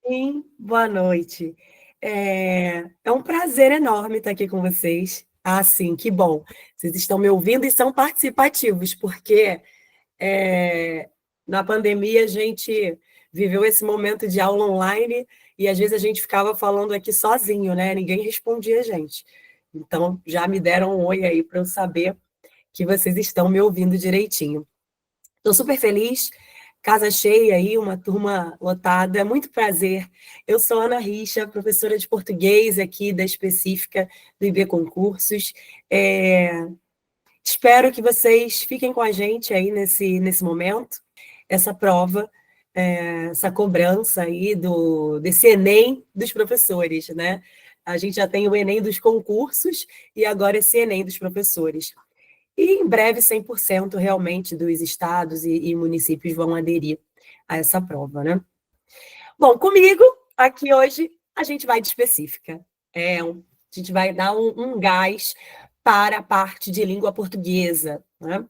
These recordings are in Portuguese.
Sim, boa noite. É um prazer enorme estar aqui com vocês. Ah, sim, que bom. Vocês estão me ouvindo e são participativos, porque é, na pandemia a gente viveu esse momento de aula online e às vezes a gente ficava falando aqui sozinho, né? Ninguém respondia a gente. Então, já me deram um oi aí para eu saber que vocês estão me ouvindo direitinho. Estou super feliz, casa cheia aí, uma turma lotada, muito prazer. Eu sou Ana Richa, professora de português aqui da específica do IB Concursos. É, Espero que vocês fiquem com a gente aí nesse momento, essa prova, essa cobrança aí desse Enem dos professores, né? A gente já tem o Enem dos concursos e agora esse Enem dos professores. E em breve 100% realmente dos estados e municípios vão aderir a essa prova, né? Bom, comigo, aqui hoje, a gente vai de específica. A gente vai dar um gás para a parte de língua portuguesa, né?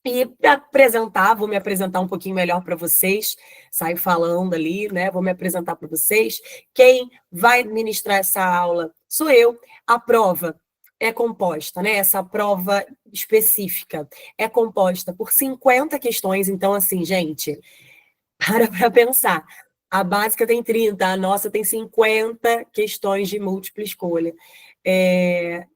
E para apresentar, vou me apresentar um pouquinho melhor para vocês, saio falando ali, né? Vou me apresentar para vocês. Quem vai ministrar essa aula sou eu. A prova é composta, né? Essa prova específica é composta por 50 questões. Então, assim, gente, para pensar. A básica tem 30, a nossa tem 50 questões de múltipla escolha. É,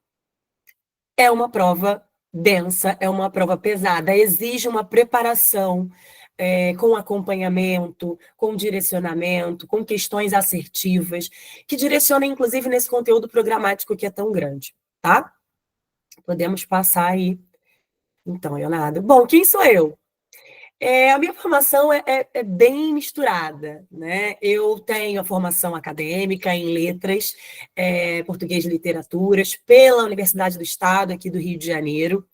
é uma prova densa, é uma prova pesada, exige uma preparação com acompanhamento, com direcionamento, com questões assertivas, que direcionam, inclusive, nesse conteúdo programático que é tão grande, tá? Podemos passar aí, então, Leonardo. Bom, quem sou eu? A minha formação é bem misturada, né? Eu tenho a formação acadêmica em letras, português e literaturas, pela Universidade do Estado, aqui do Rio de Janeiro.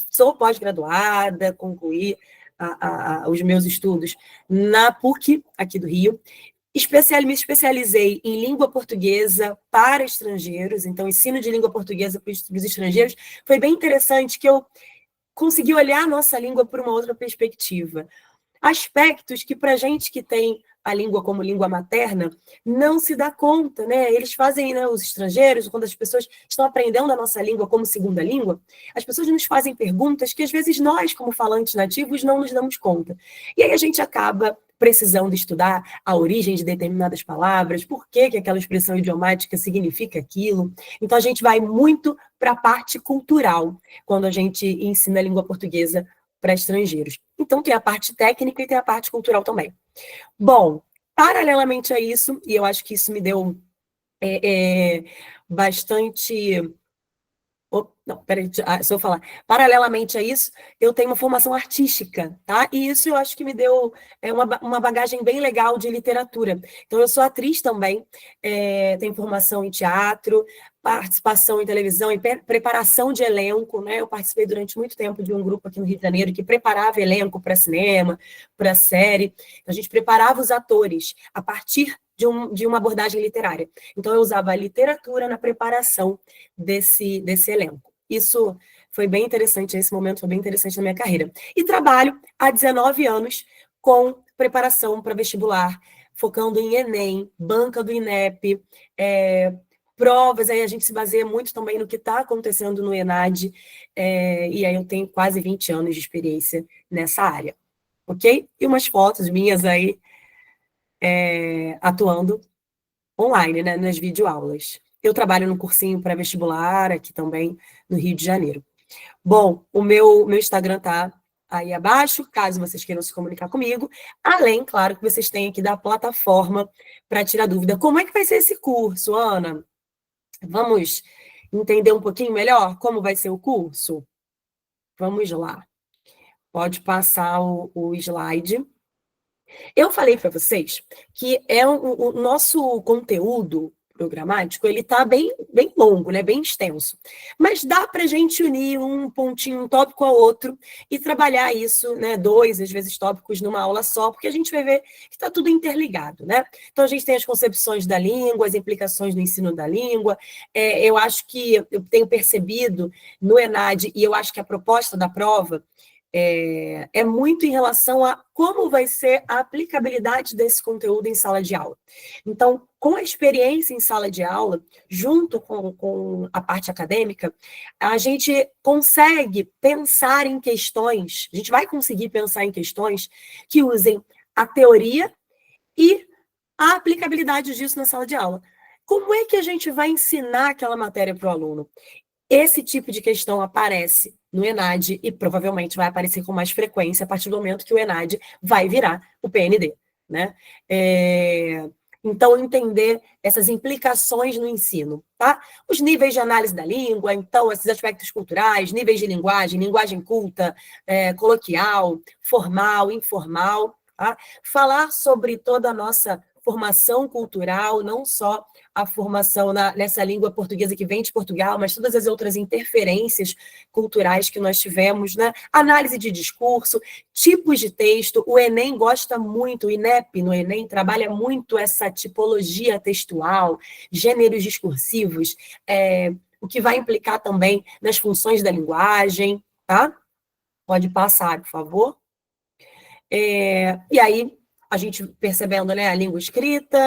Sou pós-graduada, concluí os meus estudos na PUC, aqui do Rio. Me especializei em língua portuguesa para estrangeiros, então, ensino de língua portuguesa para os estrangeiros. Foi bem interessante que eu consegui olhar a nossa língua por uma outra perspectiva. Aspectos que, para a gente que tem a língua como língua materna, não se dá conta, né? Eles fazem, né, os estrangeiros, quando as pessoas estão aprendendo a nossa língua como segunda língua, as pessoas nos fazem perguntas que, às vezes, nós, como falantes nativos, não nos damos conta. E aí a gente acaba precisando estudar a origem de determinadas palavras, por que aquela expressão idiomática significa aquilo. Então, a gente vai muito para a parte cultural, quando a gente ensina a língua portuguesa para estrangeiros. Então, tem a parte técnica e tem a parte cultural também. Bom, paralelamente a isso, e eu acho que isso me deu bastante. Não, peraí, se eu falar. Paralelamente a isso, eu tenho uma formação artística, tá? E isso eu acho que me deu uma bagagem bem legal de literatura. Então, eu sou atriz também, tenho formação em teatro, participação em televisão, em preparação de elenco, né? Eu participei durante muito tempo de um grupo aqui no Rio de Janeiro que preparava elenco para cinema, para série. Então, a gente preparava os atores a partir de uma abordagem literária. Então, eu usava a literatura na preparação desse elenco. Isso foi bem interessante, esse momento foi bem interessante na minha carreira. E trabalho há 19 anos com preparação para vestibular, focando em Enem, banca do INEP, provas, aí a gente se baseia muito também no que está acontecendo no ENAD, e aí eu tenho quase 20 anos de experiência nessa área, ok? E umas fotos minhas aí atuando online, né, nas videoaulas. Eu trabalho no cursinho pré-vestibular aqui também no Rio de Janeiro. Bom, o meu Instagram está aí abaixo, caso vocês queiram se comunicar comigo. Além, claro, que vocês têm aqui da plataforma para tirar dúvida. Como é que vai ser esse curso, Ana? Vamos entender um pouquinho melhor como vai ser o curso? Vamos lá. Pode passar o slide. Eu falei para vocês que o nosso conteúdo programático, ele está bem longo, né? Bem extenso. Mas dá para a gente unir um pontinho, um tópico ao outro e trabalhar isso, né? 2, às vezes, tópicos numa aula só, porque a gente vai ver que está tudo interligado, né? Então, a gente tem as concepções da língua, as implicações do ensino da língua. Eu acho que eu tenho percebido no ENAD, e eu acho que a proposta da prova é muito em relação a como vai ser a aplicabilidade desse conteúdo em sala de aula. Então, com a experiência em sala de aula, junto com a parte acadêmica, a gente consegue pensar em questões, a gente vai conseguir pensar em questões que usem a teoria e a aplicabilidade disso na sala de aula. Como é que a gente vai ensinar aquela matéria para o aluno? Esse tipo de questão aparece no ENAD e provavelmente vai aparecer com mais frequência a partir do momento que o ENAD vai virar o PND, né? Então, entender essas implicações no ensino, tá? Os níveis de análise da língua, então, esses aspectos culturais, níveis de linguagem, linguagem culta, coloquial, formal, informal, tá? Falar sobre toda a nossa formação cultural, não só a formação nessa língua portuguesa que vem de Portugal, mas todas as outras interferências culturais que nós tivemos, né? Análise de discurso, tipos de texto. O Enem gosta muito, o INEP no Enem trabalha muito essa tipologia textual, gêneros discursivos, o que vai implicar também nas funções da linguagem, tá? Pode passar, por favor. E aí, a gente percebendo, né, a língua escrita,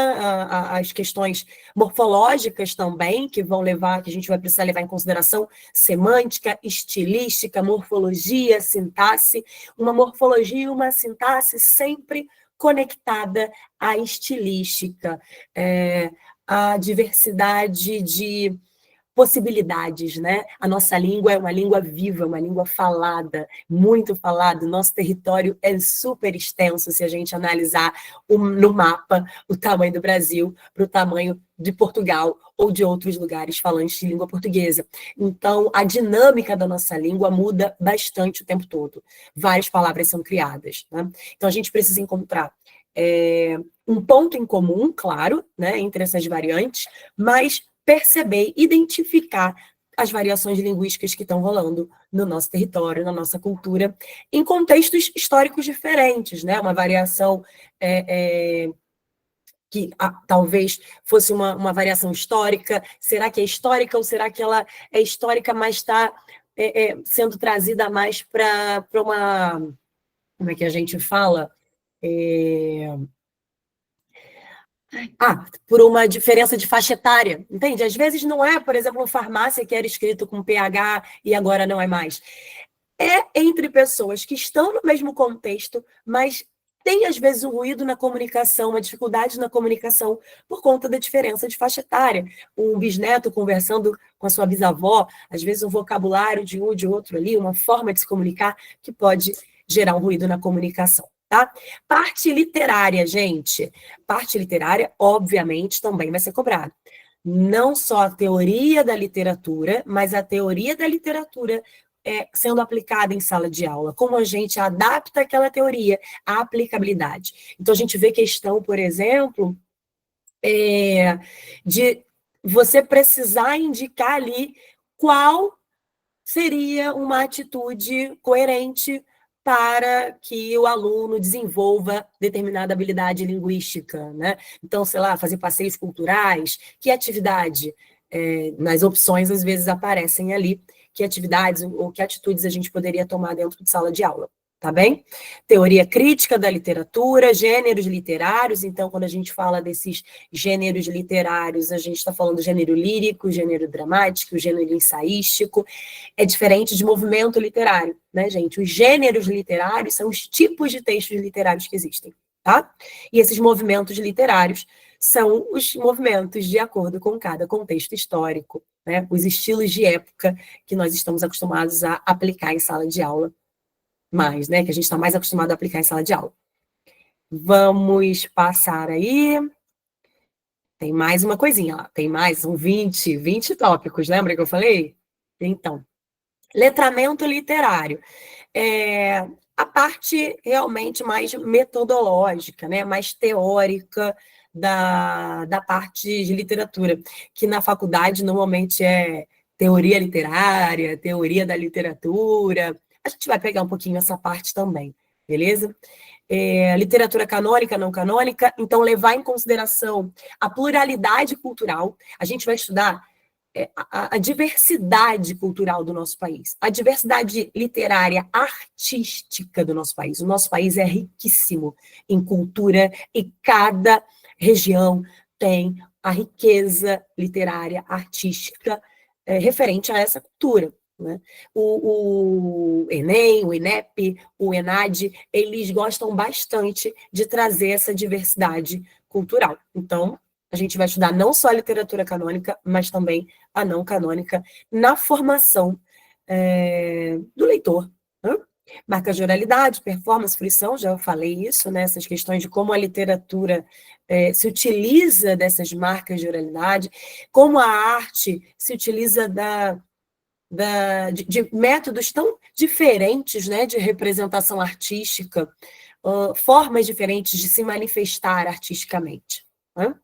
as questões morfológicas também, que vão levar, que a gente vai precisar levar em consideração semântica, estilística, morfologia, sintaxe, uma morfologia e uma sintaxe sempre conectada à estilística, à diversidade de possibilidades, né? A nossa língua é uma língua viva, uma língua falada, muito falada. O nosso território é super extenso se a gente analisar no mapa o tamanho do Brasil para o tamanho de Portugal ou de outros lugares falantes de língua portuguesa. Então, a dinâmica da nossa língua muda bastante o tempo todo. Várias palavras são criadas, né? Então, a gente precisa encontrar um ponto em comum, claro, né, entre essas variantes, mas perceber, identificar as variações linguísticas que estão rolando no nosso território, na nossa cultura, em contextos históricos diferentes, né? Uma variação que talvez fosse uma variação histórica. Será que é histórica ou será que ela é histórica, mas está sendo trazida mais para uma... Como é que a gente fala? Por uma diferença de faixa etária, entende? Às vezes não é, por exemplo, uma farmácia que era escrito com PH e agora não é mais. É entre pessoas que estão no mesmo contexto, mas tem, às vezes, um ruído na comunicação, uma dificuldade na comunicação por conta da diferença de faixa etária. Um bisneto conversando com a sua bisavó, às vezes um vocabulário de um ou de outro ali, uma forma de se comunicar que pode gerar um ruído na comunicação. Tá? Parte literária, gente. Parte literária, obviamente, também vai ser cobrada. Não só a teoria da literatura, mas a teoria da literatura sendo aplicada em sala de aula. Como a gente adapta aquela teoria à aplicabilidade. Então, a gente vê questão, por exemplo, de você precisar indicar ali qual seria uma atitude coerente para que o aluno desenvolva determinada habilidade linguística, né? Então, sei lá, fazer passeios culturais, que atividade? Nas opções, às vezes, aparecem ali que atividades ou que atitudes a gente poderia tomar dentro de sala de aula, tá bem? Teoria crítica da literatura, gêneros literários. Então, quando a gente fala desses gêneros literários, a gente está falando do gênero lírico, gênero dramático, gênero ensaístico. É diferente de movimento literário, né, gente? Os gêneros literários são os tipos de textos literários que existem, tá? E esses movimentos literários são os movimentos de acordo com cada contexto histórico, né? Os estilos de época que nós estamos acostumados a aplicar em sala de aula, mais, né? Que a gente está mais acostumado a aplicar em sala de aula. Vamos passar aí. Tem mais uma coisinha, ó. Tem mais, são 20 tópicos, lembra que eu falei? Então, letramento literário. A parte realmente mais metodológica, né? Mais teórica da parte de literatura, que na faculdade normalmente é teoria literária, teoria da literatura. A gente vai pegar um pouquinho essa parte também, beleza? Literatura canônica, não canônica, então levar em consideração a pluralidade cultural. A gente vai estudar a diversidade cultural do nosso país, a diversidade literária, artística do nosso país. O nosso país é riquíssimo em cultura e cada região tem a riqueza literária, artística referente a essa cultura. Né? O Enem, o INEP, o ENAD, eles gostam bastante de trazer essa diversidade cultural. Então, a gente vai estudar não só a literatura canônica, mas também a não canônica na formação do leitor. Né? Marcas de oralidade, performance, fruição, já falei isso, né? Essas questões de como a literatura se utiliza dessas marcas de oralidade, como a arte se utiliza de métodos tão diferentes, né, de representação artística, formas diferentes de se manifestar artisticamente. Né?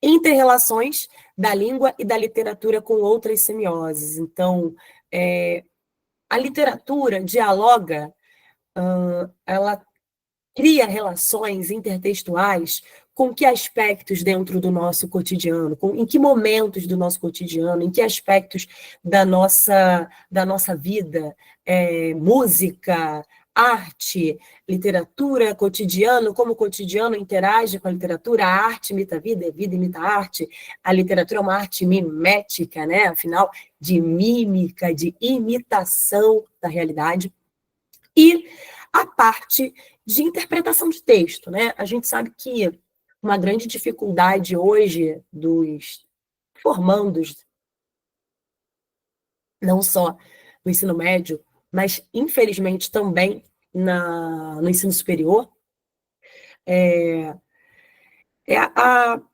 Interrelações da língua e da literatura com outras semioses. Então, a literatura dialoga, ela cria relações intertextuais com que aspectos dentro do nosso cotidiano, em que momentos do nosso cotidiano, em que aspectos da nossa vida, música, arte, literatura, cotidiano, como o cotidiano interage com a literatura, a arte imita a vida imita a arte, a literatura é uma arte mimética, né? Afinal, de mímica, de imitação da realidade, e a parte de interpretação de texto, né? A gente sabe que uma grande dificuldade hoje dos formandos, não só no ensino médio, mas infelizmente também no ensino superior, é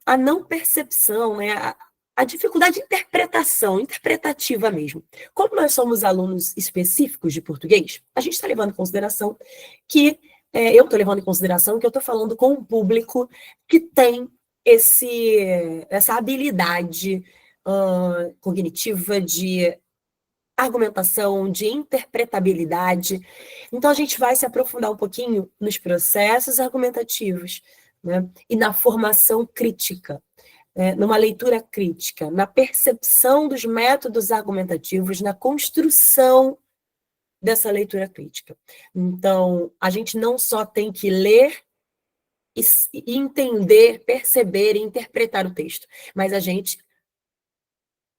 a não percepção, né? A dificuldade de interpretação, interpretativa mesmo. Como nós somos alunos específicos de português, a gente está levando em consideração que, eu estou levando em consideração que eu estou falando com um público que tem essa habilidade cognitiva de argumentação, de interpretabilidade. Então, a gente vai se aprofundar um pouquinho nos processos argumentativos, né? E na formação crítica, numa leitura crítica, na percepção dos métodos argumentativos, na construção dessa leitura crítica. Então, a gente não só tem que ler e entender, perceber e interpretar o texto, mas a gente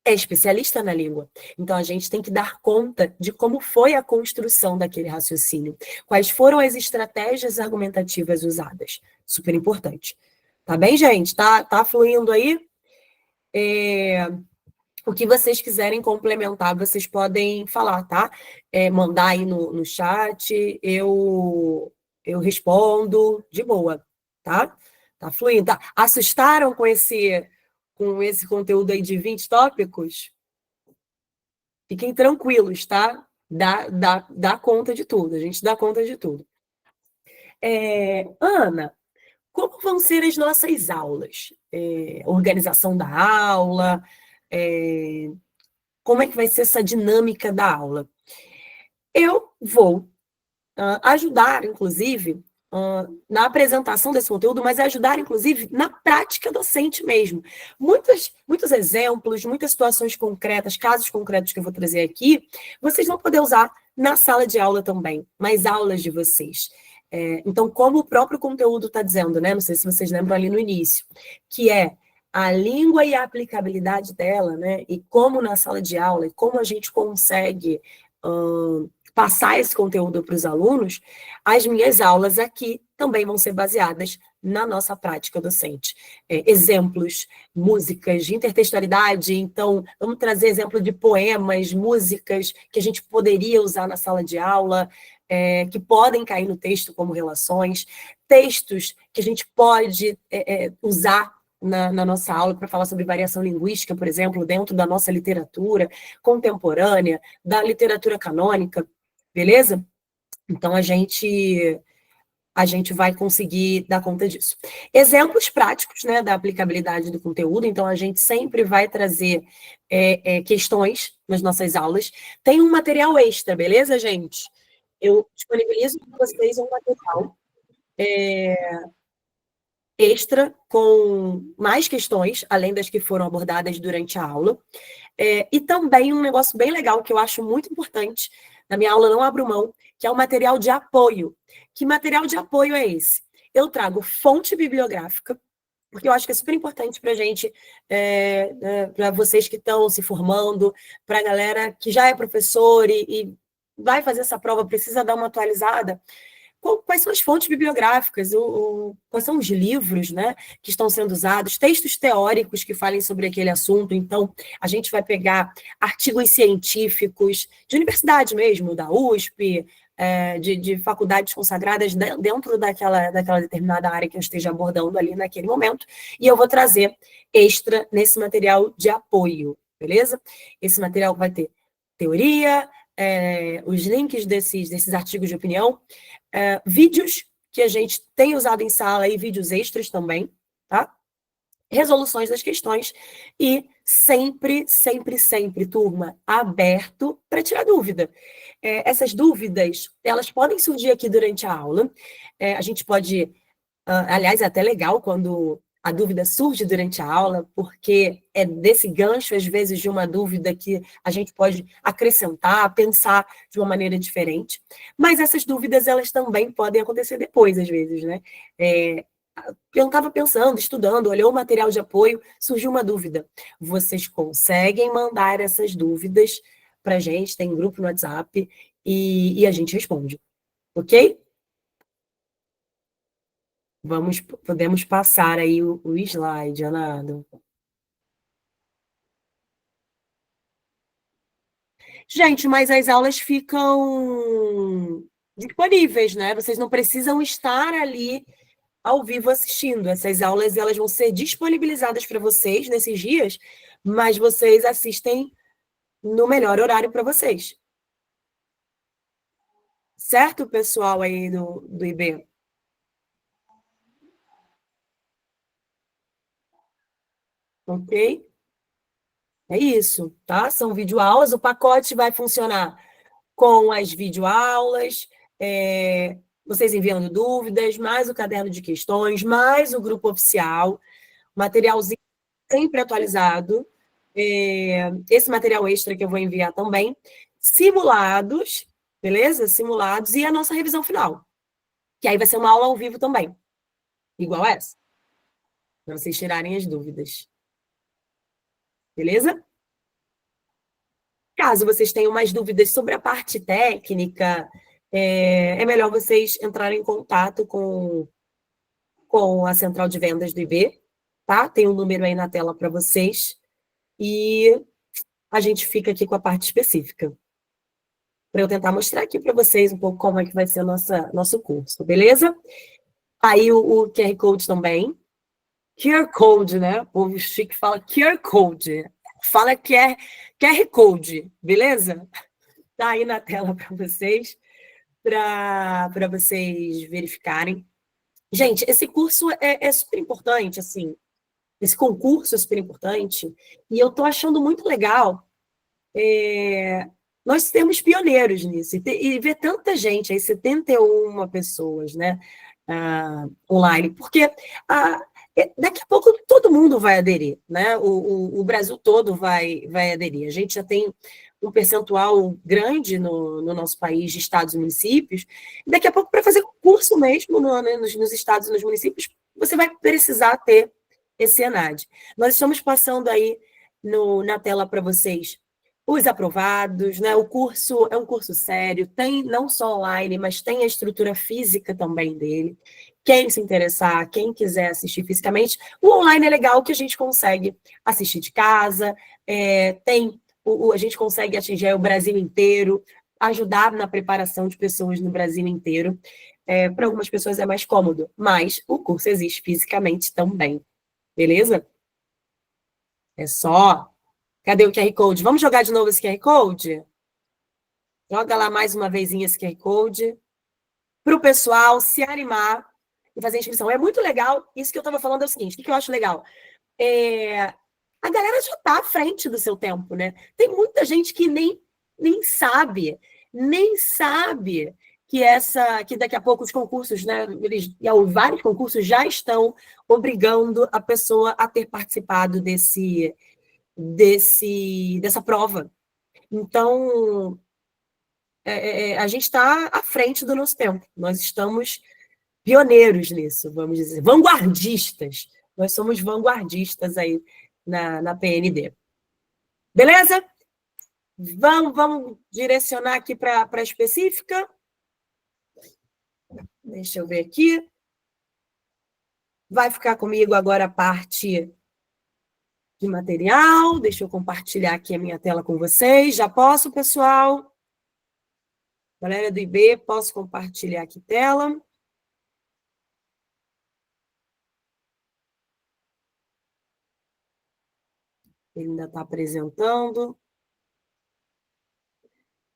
é especialista na língua. Então, a gente tem que dar conta de como foi a construção daquele raciocínio, quais foram as estratégias argumentativas usadas. Super importante. Tá bem, gente? Tá fluindo aí? O que vocês quiserem complementar, vocês podem falar, tá? Mandar aí no chat, eu respondo de boa, tá? Tá fluindo. Tá? Assustaram com esse conteúdo aí de 20 tópicos? Fiquem tranquilos, tá? Dá conta de tudo, a gente dá conta de tudo. Ana, como vão ser as nossas aulas? Organização da aula, como é que vai ser essa dinâmica da aula? Eu vou ajudar, inclusive, na apresentação desse conteúdo, mas ajudar, inclusive, na prática docente mesmo. Muitos exemplos, muitas situações concretas, casos concretos que eu vou trazer aqui, vocês vão poder usar na sala de aula também, nas aulas de vocês. Então, como o próprio conteúdo está dizendo, né? Não sei se vocês lembram ali no início, que é a língua e a aplicabilidade dela, né? E como na sala de aula, e como a gente consegue passar esse conteúdo para os alunos, as minhas aulas aqui também vão ser baseadas na nossa prática docente. Exemplos, músicas de intertextualidade, então, vamos trazer exemplo de poemas, músicas que a gente poderia usar na sala de aula, que podem cair no texto como relações, textos que a gente pode usar na nossa aula para falar sobre variação linguística, por exemplo, dentro da nossa literatura contemporânea, da literatura canônica, beleza? Então, a gente vai conseguir dar conta disso. Exemplos práticos, né, da aplicabilidade do conteúdo, então a gente sempre vai trazer questões nas nossas aulas. Tem um material extra, beleza, gente? Eu disponibilizo para vocês um material extra com mais questões, além das que foram abordadas durante a aula. E também um negócio bem legal que eu acho muito importante, na minha aula não abro mão, que é o material de apoio. Que material de apoio é esse? Eu trago fonte bibliográfica, porque eu acho que é super importante para a gente, para vocês que estão se formando, para a galera que já é professor e vai fazer essa prova, precisa dar uma atualizada. Quais são as fontes bibliográficas, quais são os livros, né, que estão sendo usados, textos teóricos que falem sobre aquele assunto. Então, a gente vai pegar artigos científicos de universidade mesmo, da USP, de faculdades consagradas dentro daquela determinada área que eu esteja abordando ali naquele momento, e eu vou trazer extra nesse material de apoio, beleza? Esse material vai ter teoria, os links desses artigos de opinião, vídeos que a gente tem usado em sala e vídeos extras também, tá? Resoluções das questões e sempre, sempre, sempre, turma, aberto para tirar dúvida. Essas dúvidas, elas podem surgir aqui durante a aula. A gente pode, aliás, é até legal quando a dúvida surge durante a aula, porque é desse gancho, às vezes, de uma dúvida que a gente pode acrescentar, pensar de uma maneira diferente. Mas essas dúvidas, elas também podem acontecer depois, às vezes, né? Eu estava pensando, estudando, olhou o material de apoio, surgiu uma dúvida. Vocês conseguem mandar essas dúvidas para a gente, tem grupo no WhatsApp, e a gente responde, ok? Podemos passar aí o slide, Anado. Gente, mas as aulas ficam disponíveis, né? Vocês não precisam estar ali ao vivo assistindo. Essas aulas, elas vão ser disponibilizadas para vocês nesses dias, mas vocês assistem no melhor horário para vocês. Certo, pessoal aí do IB? Ok? É isso, tá? São videoaulas. O pacote vai funcionar com as videoaulas, vocês enviando dúvidas, mais o caderno de questões, mais o grupo oficial, materialzinho sempre atualizado, esse material extra que eu vou enviar também, simulados, beleza? Simulados, e a nossa revisão final, que aí vai ser uma aula ao vivo também, igual essa, para vocês tirarem as dúvidas, beleza? Caso vocês tenham mais dúvidas sobre a parte técnica, é melhor vocês entrarem em contato com a central de vendas do IB, tá? Tem um número aí na tela para vocês. E a gente fica aqui com a parte específica, para eu tentar mostrar aqui para vocês um pouco como é que vai ser o nosso curso, beleza? Aí o QR Code também. QR Code, né? O povo chique fala QR Code. Fala QR Code, beleza? Tá aí na tela para vocês, para vocês verificarem. Gente, esse curso é super importante, assim, esse concurso é super importante, e eu estou achando muito legal nós temos pioneiros nisso, e ver tanta gente, aí 71 pessoas, né, online, porque daqui a pouco todo mundo vai aderir, né, o Brasil todo vai aderir, a gente já tem um percentual grande no nosso país de estados e municípios, e daqui a pouco, para fazer concurso mesmo nos estados e nos municípios, você vai precisar ter esse ENAD. Nós estamos passando aí na tela para vocês os aprovados, né? O curso é um curso sério, tem não só online, mas tem a estrutura física também dele. Quem se interessar, quem quiser assistir fisicamente, o online é legal que a gente consegue assistir de casa, a gente consegue atingir o Brasil inteiro, ajudar na preparação de pessoas no Brasil inteiro. Para algumas pessoas é mais cômodo, mas o curso existe fisicamente também, beleza? É só. Cadê o QR Code? Vamos jogar de novo esse QR Code? Joga lá mais uma vez esse QR Code para o pessoal se animar e fazer a inscrição. É muito legal. Isso que eu estava falando é o seguinte: o que eu acho legal? A galera já está à frente do seu tempo, né? Tem muita gente que nem sabe que daqui a pouco os concursos, né, vários concursos já estão obrigando a pessoa a ter participado dessa prova. Então, a gente está à frente do nosso tempo. Nós estamos pioneiros nisso, vamos dizer, vanguardistas. Nós somos vanguardistas aí na PND. Beleza? Vamos direcionar aqui para a específica. Deixa eu ver aqui. Vai ficar comigo agora a parte de material. Deixa eu compartilhar aqui a minha tela com vocês. Já posso, pessoal? Galera do IB, posso compartilhar aqui tela? Ele ainda está apresentando.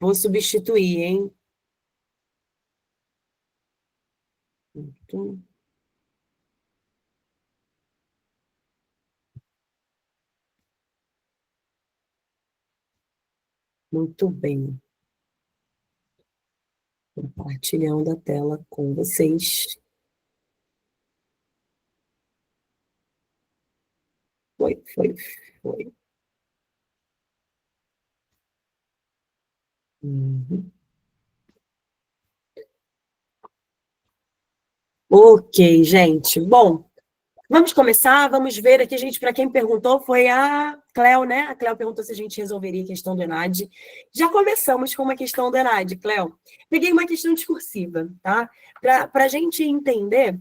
Vou substituir, hein? Muito bem. Compartilhando a tela com vocês. Foi. Uhum. Ok, gente. Bom, vamos começar, vamos ver aqui, gente, para quem perguntou, foi a Cléo, né? A Cléo perguntou se a gente resolveria a questão do ENAD. Já começamos com uma questão do ENAD, Cléo. Peguei uma questão discursiva, tá? Para a gente entender,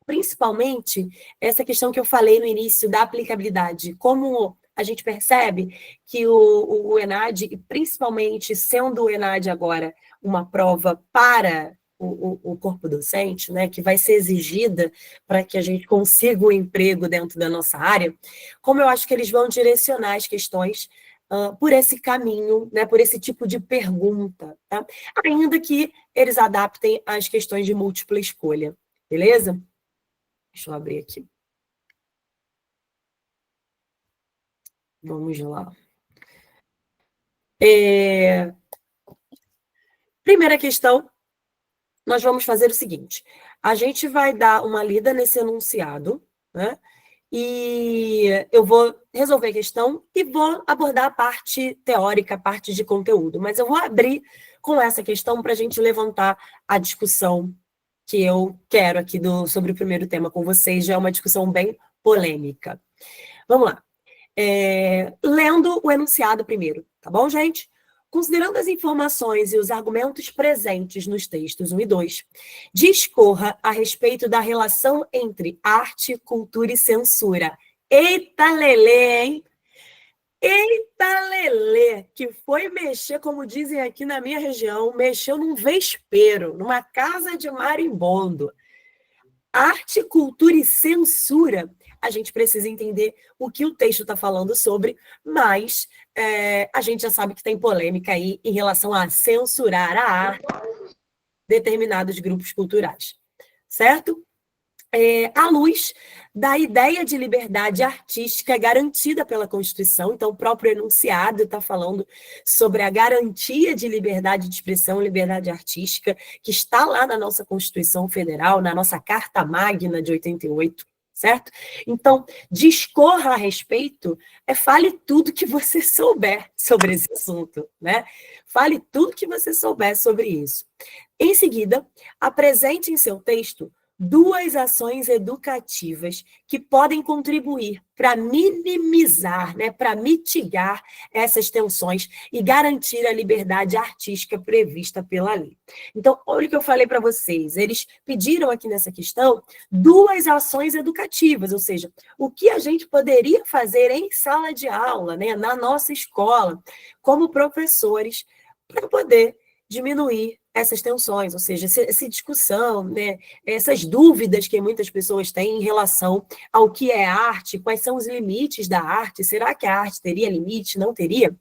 principalmente, essa questão que eu falei no início da aplicabilidade. Como a gente percebe que o ENAD, e principalmente sendo o ENAD agora uma prova para o corpo docente, né, que vai ser exigida para que a gente consiga o emprego dentro da nossa área, como eu acho que eles vão direcionar as questões por esse caminho, né, por esse tipo de pergunta, tá? Ainda que eles adaptem as questões de múltipla escolha, beleza? Deixa eu abrir aqui. Vamos lá. Primeira questão, nós vamos fazer o seguinte. A gente vai dar uma lida nesse enunciado, né? E eu vou resolver a questão e vou abordar a parte teórica, a parte de conteúdo. Mas eu vou abrir com essa questão para a gente levantar a discussão que eu quero aqui sobre o primeiro tema com vocês. Já é uma discussão bem polêmica. Vamos lá. Lendo o enunciado primeiro, tá bom, gente? Considerando as informações e os argumentos presentes nos textos 1 e 2, discorra a respeito da relação entre arte, cultura e censura. Eita lelê, hein? Eita lelê, que foi mexer, como dizem aqui na minha região, mexeu num vespeiro, numa casa de marimbondo. Arte, cultura e censura, a gente precisa entender o que o texto está falando sobre, mas a gente já sabe que tem polêmica aí em relação a censurar a arte de determinados grupos culturais, certo? À luz da ideia de liberdade artística garantida pela Constituição, então o próprio enunciado está falando sobre a garantia de liberdade de expressão, liberdade artística, que está lá na nossa Constituição Federal, na nossa Carta Magna de 88, certo? Então, discorra a respeito, fale tudo que você souber sobre esse assunto, né? Fale tudo que você souber sobre isso. Em seguida, apresente em seu texto 2 ações educativas que podem contribuir para minimizar, né, para mitigar essas tensões e garantir a liberdade artística prevista pela lei. Então, olha o que eu falei para vocês. Eles pediram aqui nessa questão 2 ações educativas, ou seja, o que a gente poderia fazer em sala de aula, né, na nossa escola, como professores, para poder diminuir essas tensões, ou seja, essa discussão, né, essas dúvidas que muitas pessoas têm em relação ao que é arte, quais são os limites da arte, será que a arte teria limite, não teria?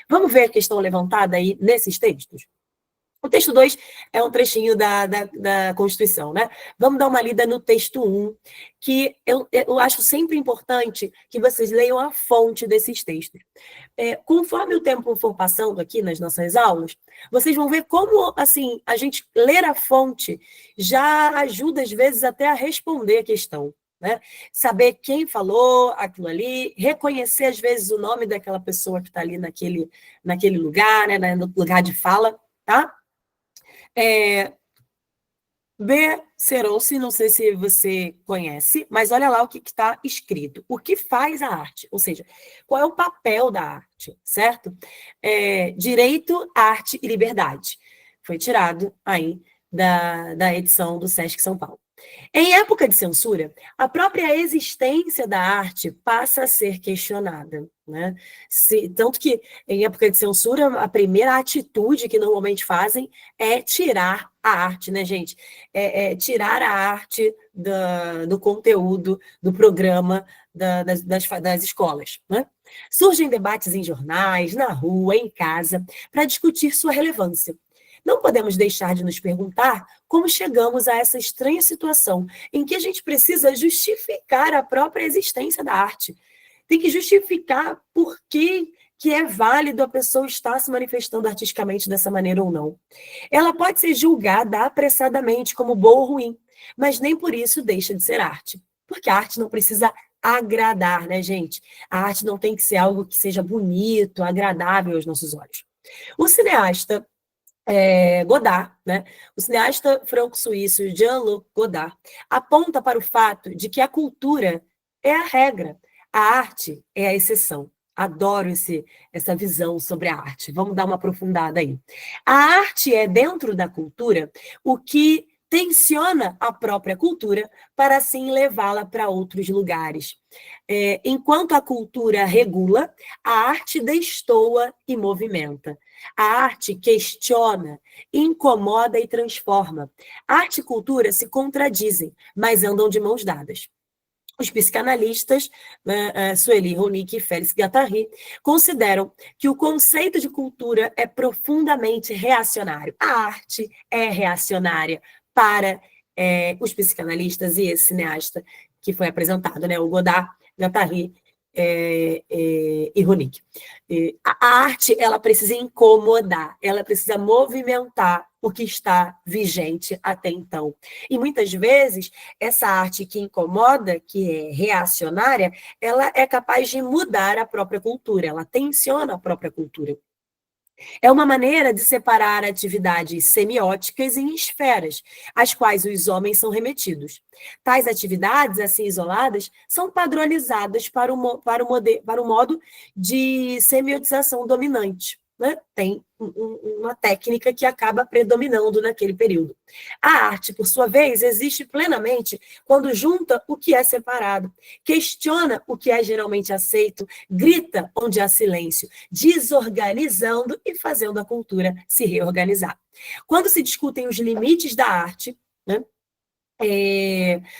Vamos ver a questão levantada aí nesses textos? O texto 2 é um trechinho da Constituição, né? Vamos dar uma lida no texto 1, que eu acho sempre importante que vocês leiam a fonte desses textos. Conforme o tempo for passando aqui nas nossas aulas, vocês vão ver como, assim, a gente ler a fonte já ajuda, às vezes, até a responder a questão, né? Saber quem falou aquilo ali, reconhecer, às vezes, o nome daquela pessoa que está ali naquele lugar, né? No lugar de fala, tá? Becerose, não sei se você conhece, mas olha lá o que está escrito. O que faz a arte? Ou seja, qual é o papel da arte, certo? Direito, arte e liberdade. Foi tirado aí da edição do Sesc São Paulo. Em época de censura, a própria existência da arte passa a ser questionada, né? Tanto que, em época de censura, a primeira atitude que normalmente fazem é tirar a arte, né, gente? Tirar a arte do conteúdo, do programa das escolas, né? Surgem debates em jornais, na rua, em casa, para discutir sua relevância. Não podemos deixar de nos perguntar como chegamos a essa estranha situação em que a gente precisa justificar a própria existência da arte. Tem que justificar por que é válido a pessoa estar se manifestando artisticamente dessa maneira ou não. Ela pode ser julgada apressadamente como boa ou ruim, mas nem por isso deixa de ser arte. Porque a arte não precisa agradar, né, gente? A arte não tem que ser algo que seja bonito, agradável aos nossos olhos. O cineasta Godard, né? O cineasta franco-suíço Jean-Luc Godard aponta para o fato de que a cultura é a regra, a arte é a exceção. Adoro essa visão sobre a arte. Vamos dar uma aprofundada aí. A arte é, dentro da cultura, o que tensiona a própria cultura para, assim, levá-la para outros lugares. Enquanto a cultura regula, a arte destoa e movimenta. A arte questiona, incomoda e transforma. Arte e cultura se contradizem, mas andam de mãos dadas. Os psicanalistas, Sueli Ronick e Félix Guattari, consideram que o conceito de cultura é profundamente reacionário. A arte é reacionária para os psicanalistas e esse cineasta que foi apresentado, né, o Godard, Guattari e Ronick. A arte, ela precisa incomodar, ela precisa movimentar o que está vigente até então. E muitas vezes, essa arte que incomoda, que é reacionária, ela é capaz de mudar a própria cultura, ela tensiona a própria cultura. É uma maneira de separar atividades semióticas em esferas, às quais os homens são remetidos. Tais atividades, assim isoladas, são padronizadas para o modo de semiotização dominante. Né? Tem uma técnica que acaba predominando naquele período. A arte, por sua vez, existe plenamente quando junta o que é separado, questiona o que é geralmente aceito, grita onde há silêncio, desorganizando e fazendo a cultura se reorganizar. Quando se discutem os limites da arte, né,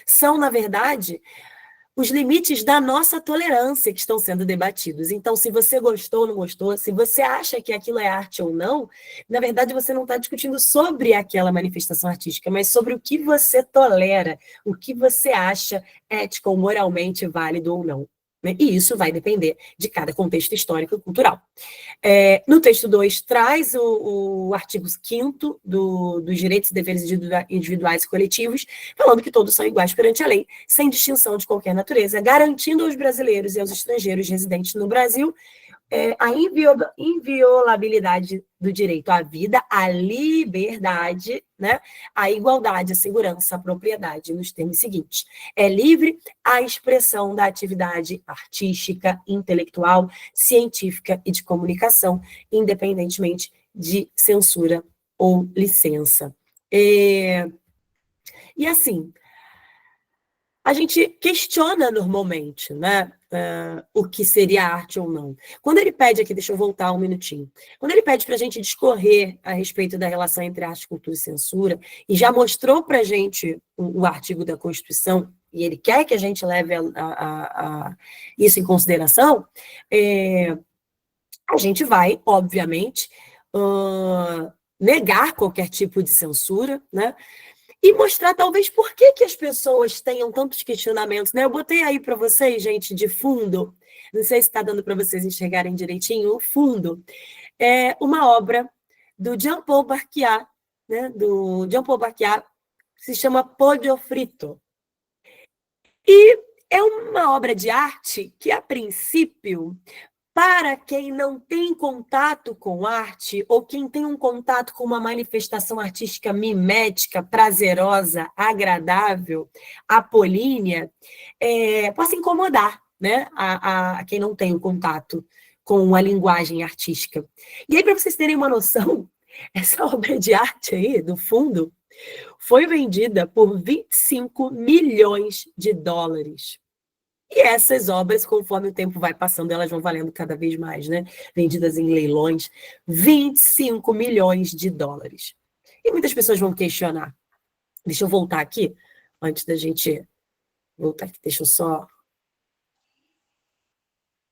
são, na verdade, os limites da nossa tolerância que estão sendo debatidos. Então, se você gostou ou não gostou, se você acha que aquilo é arte ou não, na verdade, você não está discutindo sobre aquela manifestação artística, mas sobre o que você tolera, o que você acha ético ou moralmente válido ou não. Né? E isso vai depender de cada contexto histórico e cultural. No texto 2, traz o artigo 5º dos direitos e deveres individuais e coletivos, falando que todos são iguais perante a lei, sem distinção de qualquer natureza, garantindo aos brasileiros e aos estrangeiros residentes no Brasil a inviolabilidade do direito à vida, à liberdade, né, à igualdade, à segurança, à propriedade, nos termos seguintes. É livre a expressão da atividade artística, intelectual, científica e de comunicação, independentemente de censura ou licença. E assim, a gente questiona normalmente, né, o que seria arte ou não. Quando ele pede aqui, deixa eu voltar um minutinho, quando ele pede para a gente discorrer a respeito da relação entre arte, cultura e censura, e já mostrou para a gente o artigo da Constituição, e ele quer que a gente leve isso em consideração, a gente vai, obviamente, negar qualquer tipo de censura, né? E mostrar, talvez, por que as pessoas tenham tantos questionamentos, né? Eu botei aí para vocês, gente, de fundo, não sei se está dando para vocês enxergarem direitinho, o fundo é uma obra do Jean-Paul Basquiat, né? Do Jean-Paul Basquiat, que se chama Pollo Frito. E é uma obra de arte que, a princípio, para quem não tem contato com arte, ou quem tem um contato com uma manifestação artística mimética, prazerosa, agradável, apolínea, possa incomodar, né, a quem não tem o contato com a linguagem artística. E aí, para vocês terem uma noção, essa obra de arte aí, do fundo, foi vendida por 25 milhões de dólares. E essas obras, conforme o tempo vai passando, elas vão valendo cada vez mais, né? Vendidas em leilões, 25 milhões de dólares. E muitas pessoas vão questionar. Deixa eu voltar aqui, antes da gente voltar aqui. Deixa eu só...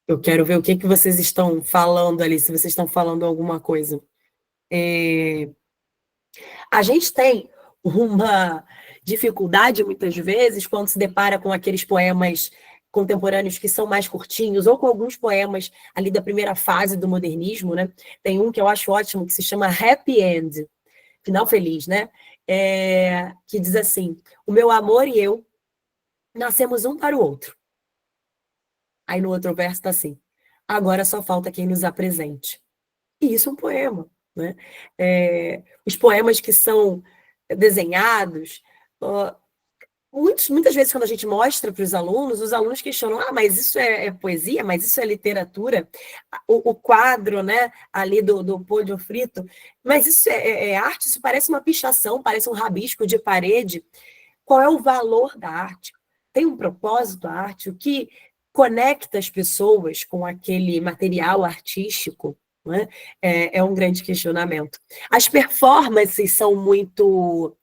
Eu quero ver o que vocês estão falando ali, se vocês estão falando alguma coisa. A gente tem uma dificuldade, muitas vezes, quando se depara com aqueles poemas contemporâneos que são mais curtinhos, ou com alguns poemas ali da primeira fase do modernismo, né? Tem um que eu acho ótimo, que se chama Happy End, final feliz, né? Que diz assim: o meu amor e eu nascemos um para o outro. Aí no outro verso está assim: agora só falta quem nos apresente. E isso é um poema, né? Os poemas que são desenhados, muitas vezes quando a gente mostra para os alunos questionam: mas isso é poesia, mas isso é literatura? O quadro, né, ali do Pollo Frito, mas isso é arte? Isso parece uma pichação, parece um rabisco de parede. Qual é o valor da arte? Tem um propósito a arte? O que conecta as pessoas com aquele material artístico? Né? É um grande questionamento. As performances são muito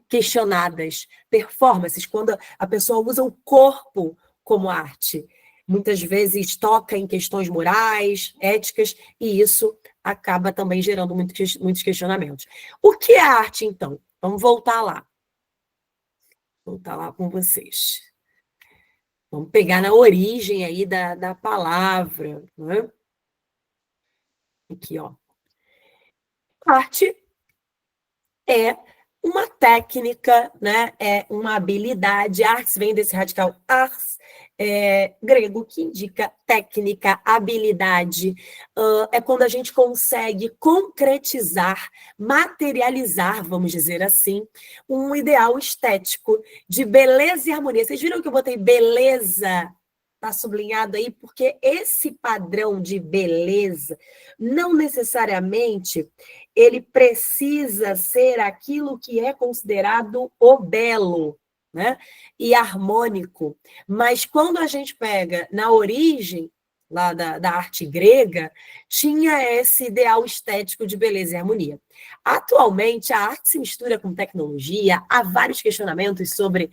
questionadas. Performances, quando a pessoa usa o corpo como arte. Muitas vezes toca em questões morais, éticas, e isso acaba também gerando muitos questionamentos. O que é arte, então? Vamos voltar lá. Vou voltar lá com vocês. Vamos pegar na origem aí da palavra, né? Aqui, ó. Arte é uma técnica, né? É uma habilidade. Artes vem desse radical ars, grego, que indica técnica, habilidade. É quando a gente consegue concretizar, materializar, vamos dizer assim, um ideal estético de beleza e harmonia. Vocês viram que eu botei beleza? Está sublinhado aí, porque esse padrão de beleza não necessariamente ele precisa ser aquilo que é considerado o belo, né? E harmônico. Mas quando a gente pega na origem lá da arte grega, tinha esse ideal estético de beleza e harmonia. Atualmente, a arte se mistura com tecnologia, há vários questionamentos sobre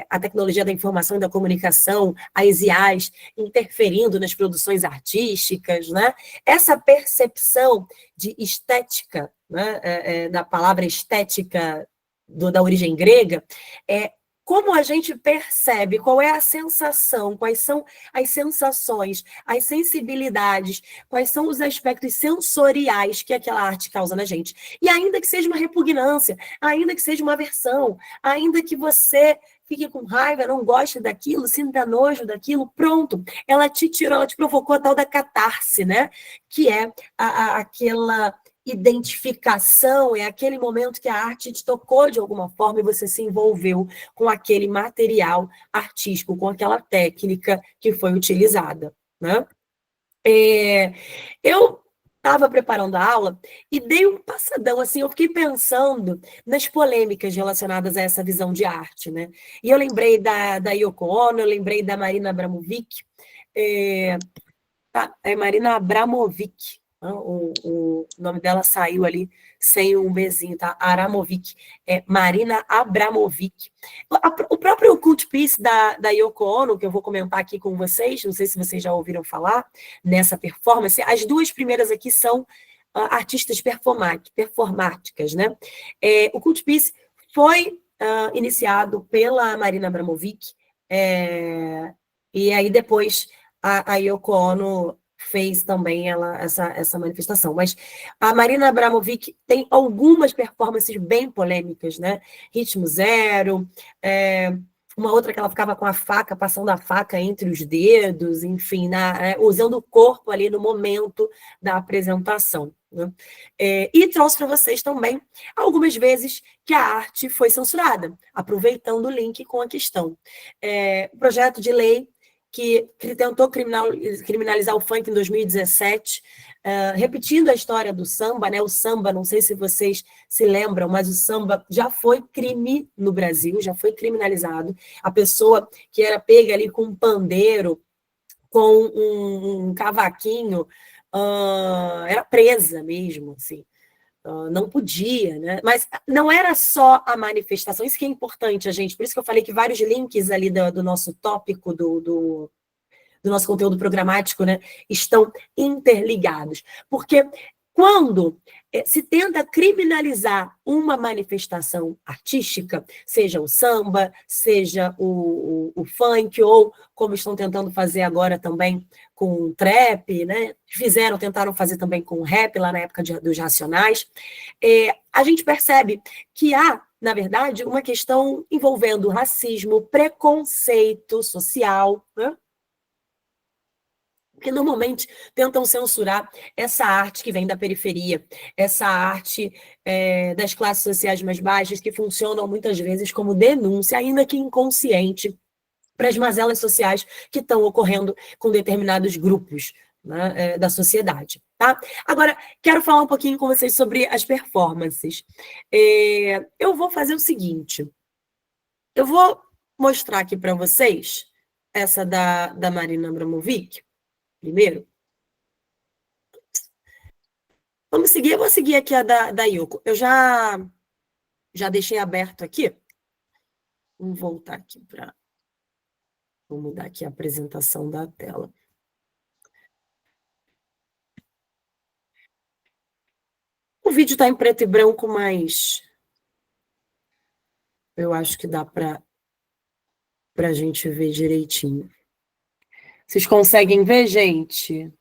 a tecnologia da informação e da comunicação, as IAs interferindo nas produções artísticas, né? Essa percepção de estética, né? Da palavra estética da origem grega, como a gente percebe, qual é a sensação, quais são as sensações, as sensibilidades, quais são os aspectos sensoriais que aquela arte causa na gente. E ainda que seja uma repugnância, ainda que seja uma aversão, ainda que você fique com raiva, não goste daquilo, sinta nojo daquilo, pronto, ela te tirou, ela te provocou a tal da catarse, né? Que é aquela identificação, é aquele momento que a arte te tocou de alguma forma e você se envolveu com aquele material artístico, com aquela técnica que foi utilizada, né? Eu estava preparando a aula e dei um passadão, assim, eu fiquei pensando nas polêmicas relacionadas a essa visão de arte, né? E eu lembrei da Yoko Ono, eu lembrei da Marina Abramovic, Marina Abramovic, o nome dela saiu ali sem um bezinho, tá? Abramovic, Marina Abramovic. O próprio Cult Piece da Yoko Ono, que eu vou comentar aqui com vocês, não sei se vocês já ouviram falar nessa performance, as duas primeiras aqui são artistas performáticas, né? O Cult Peace foi iniciado pela Marina Abramovic, e aí depois a Yoko Ono fez também essa manifestação. Mas a Marina Abramovic tem algumas performances bem polêmicas, né? Ritmo Zero, uma outra que ela ficava com a faca, passando a faca entre os dedos, enfim, usando o corpo ali no momento da apresentação. Né? E trouxe para vocês também algumas vezes que a arte foi censurada, aproveitando o link com a questão. O projeto de lei que tentou criminalizar o funk em 2017, repetindo a história do samba, né? O samba, não sei se vocês se lembram, mas o samba já foi crime no Brasil, já foi criminalizado. A pessoa que era pega ali com um pandeiro, com um cavaquinho, era presa mesmo, assim. Não podia, né? Mas não era só a manifestação, isso que é importante, a gente, por isso que eu falei que vários links ali do nosso tópico, do nosso conteúdo programático, né, estão interligados. Porque quando se tenta criminalizar uma manifestação artística, seja o samba, seja o funk, ou como estão tentando fazer agora também com o trap, né? Tentaram fazer também com o rap, lá na época dos Racionais, a gente percebe que há, na verdade, uma questão envolvendo racismo, preconceito social, né? Porque normalmente tentam censurar essa arte que vem da periferia, essa arte das classes sociais mais baixas, que funcionam muitas vezes como denúncia, ainda que inconsciente, para as mazelas sociais que estão ocorrendo com determinados grupos, né, da sociedade. Tá? Agora, quero falar um pouquinho com vocês sobre as performances. Eu vou fazer o seguinte, eu vou mostrar aqui para vocês essa da Marina Abramovic, primeiro. Eu vou seguir aqui a da Yoko. Eu já deixei aberto aqui. Vamos voltar aqui para... Vou mudar aqui a apresentação da tela. O vídeo está em preto e branco, mas eu acho que dá para a gente ver direitinho. Vocês conseguem ver, gente?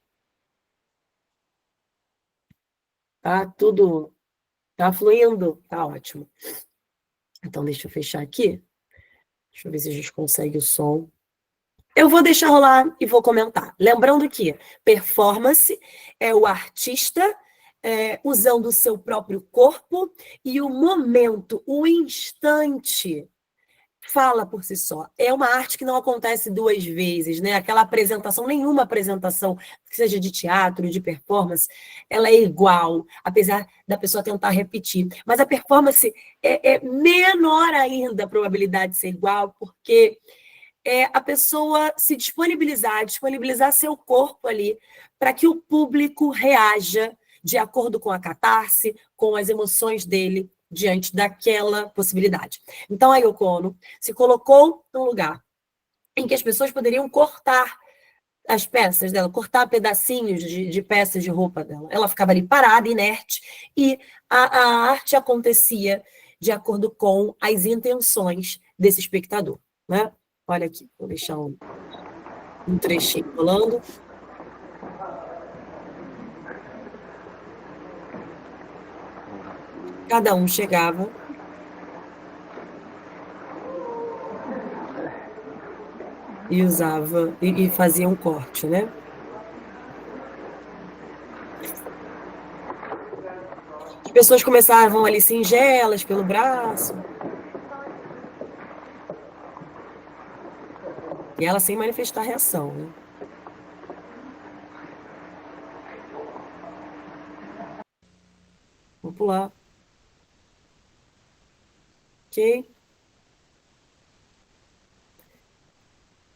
Tá tudo... Tá fluindo? Tá ótimo. Então, deixa eu fechar aqui. Deixa eu ver se a gente consegue o som. Eu vou deixar rolar e vou comentar. Lembrando que performance é o artista usando o seu próprio corpo e o momento, o instante, fala por si só. É uma arte que não acontece duas vezes, né? Aquela apresentação, nenhuma apresentação, que seja de teatro, de performance, ela é igual, apesar da pessoa tentar repetir. Mas a performance é menor ainda a probabilidade de ser igual, porque a pessoa se disponibilizar seu corpo ali, para que o público reaja de acordo com a catarse, com as emoções dele, diante daquela possibilidade. Então, a Yoko Ono se colocou num lugar em que as pessoas poderiam cortar as peças dela, cortar pedacinhos de peças de roupa dela. Ela ficava ali parada, inerte, e a arte acontecia de acordo com as intenções desse espectador, né? Olha aqui, vou deixar um trechinho rolando. Cada um chegava e usava, e fazia um corte, né? As pessoas começavam ali singelas pelo braço. E ela sem manifestar reação, né? Vou pular. Ok.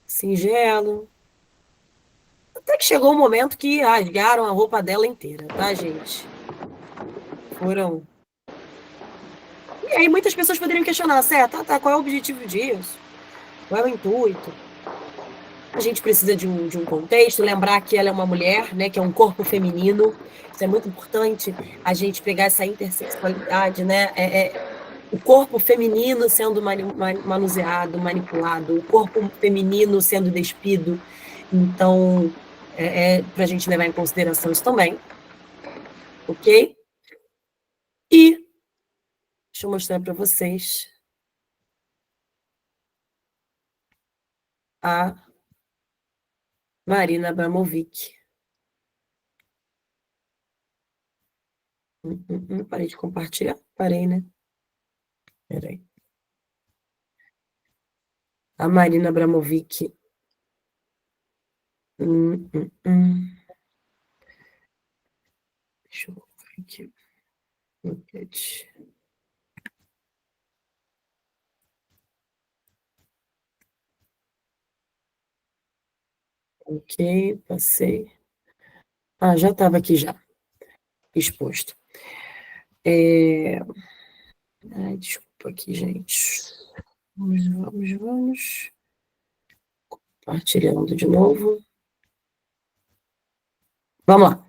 Singelo. Até que chegou um momento que rasgaram a roupa dela inteira, tá, gente? Foram... E aí muitas pessoas poderiam questionar, certo? Qual é o objetivo disso? Qual é o intuito? A gente precisa de um contexto, lembrar que ela é uma mulher, né, que é um corpo feminino. Isso é muito importante, a gente pegar essa intersexualidade, né? O corpo feminino sendo manuseado, manipulado, o corpo feminino sendo despido. Então, para a gente levar em consideração isso também. Ok? E deixa eu mostrar para vocês a Marina Abramovic. Parei de compartilhar? Parei, né? Peraí. A Marina Abramovic. Deixa eu ver aqui. Ok, passei. Ah, já estava aqui já, exposto. Ai, desculpa aqui, gente. Vamos. Compartilhando de novo. Vamos lá.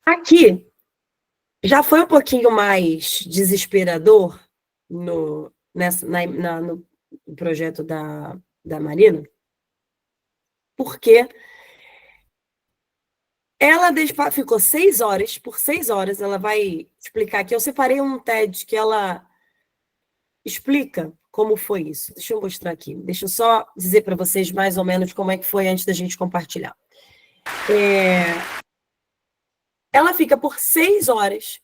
Aqui já foi um pouquinho mais desesperador no projeto da Marina, porque ela ficou 6 horas, por 6 horas, ela vai explicar aqui. Eu separei um TED que ela explica como foi isso. Deixa eu mostrar aqui. Deixa eu só dizer para vocês mais ou menos como é que foi antes da gente compartilhar. Ela fica por 6 horas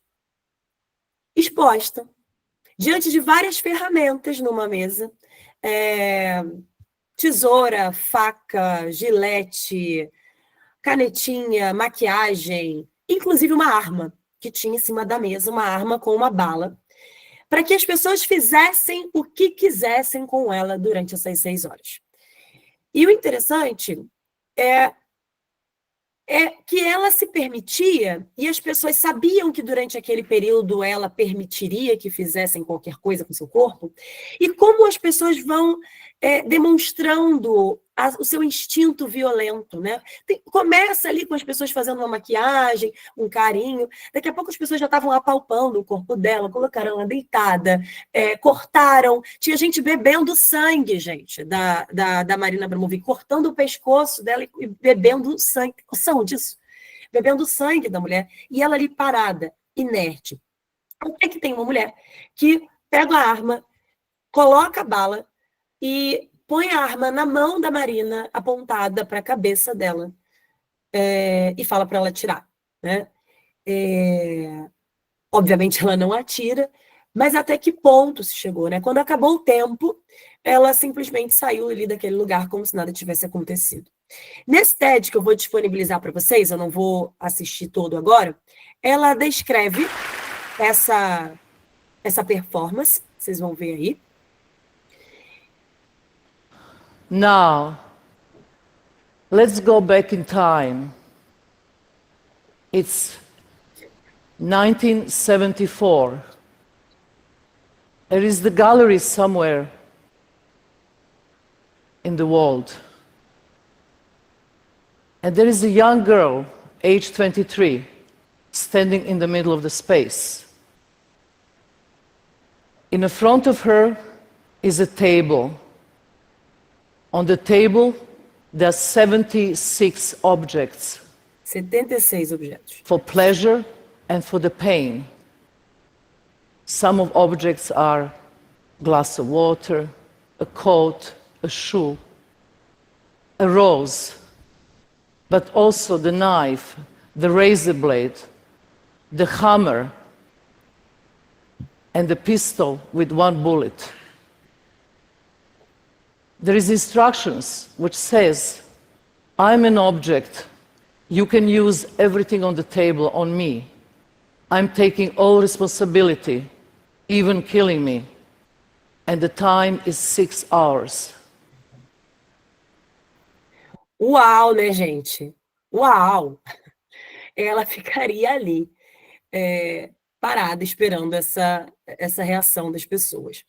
exposta diante de várias ferramentas numa mesa. Tesoura, faca, gilete, canetinha, maquiagem, inclusive uma arma que tinha em cima da mesa, uma arma com uma bala, para que as pessoas fizessem o que quisessem com ela durante essas 6 horas. E o interessante é que ela se permitia, e as pessoas sabiam que durante aquele período ela permitiria que fizessem qualquer coisa com seu corpo, e como as pessoas vão demonstrando o seu instinto violento, né? Começa ali com as pessoas fazendo uma maquiagem, um carinho, daqui a pouco as pessoas já estavam apalpando o corpo dela, colocaram ela deitada, cortaram, tinha gente bebendo sangue, gente, da Marina Abramovic, cortando o pescoço dela e bebendo sangue, noção disso? Bebendo sangue da mulher, e ela ali parada, inerte. Até que tem uma mulher que pega a arma, coloca a bala e põe a arma na mão da Marina, apontada para a cabeça dela, e fala para ela atirar, né? Obviamente ela não atira, mas até que ponto se chegou, né? Quando acabou o tempo, ela simplesmente saiu ali daquele lugar como se nada tivesse acontecido. Nesse TED que eu vou disponibilizar para vocês, eu não vou assistir todo agora, ela descreve essa performance, vocês vão ver aí. Now, let's go back in time. It's 1974. There is the gallery somewhere in the world. And there is a young girl, age 23, standing in the middle of the space. In the front of her is a table. On the table, there are 76 objects. 76 objetos. For pleasure and for the pain. Some of objects are a glass of water, a coat, a shoe, a rose, but also the knife, the razor blade, the hammer, and the pistol with one bullet. There is instructions which says, I'm an object. You can use everything on the table on me. I'm taking all responsibility, even killing me. And the time is 6 hours. Uau, né, gente? Uau! Ela ficaria ali, parada, esperando essa reação das pessoas.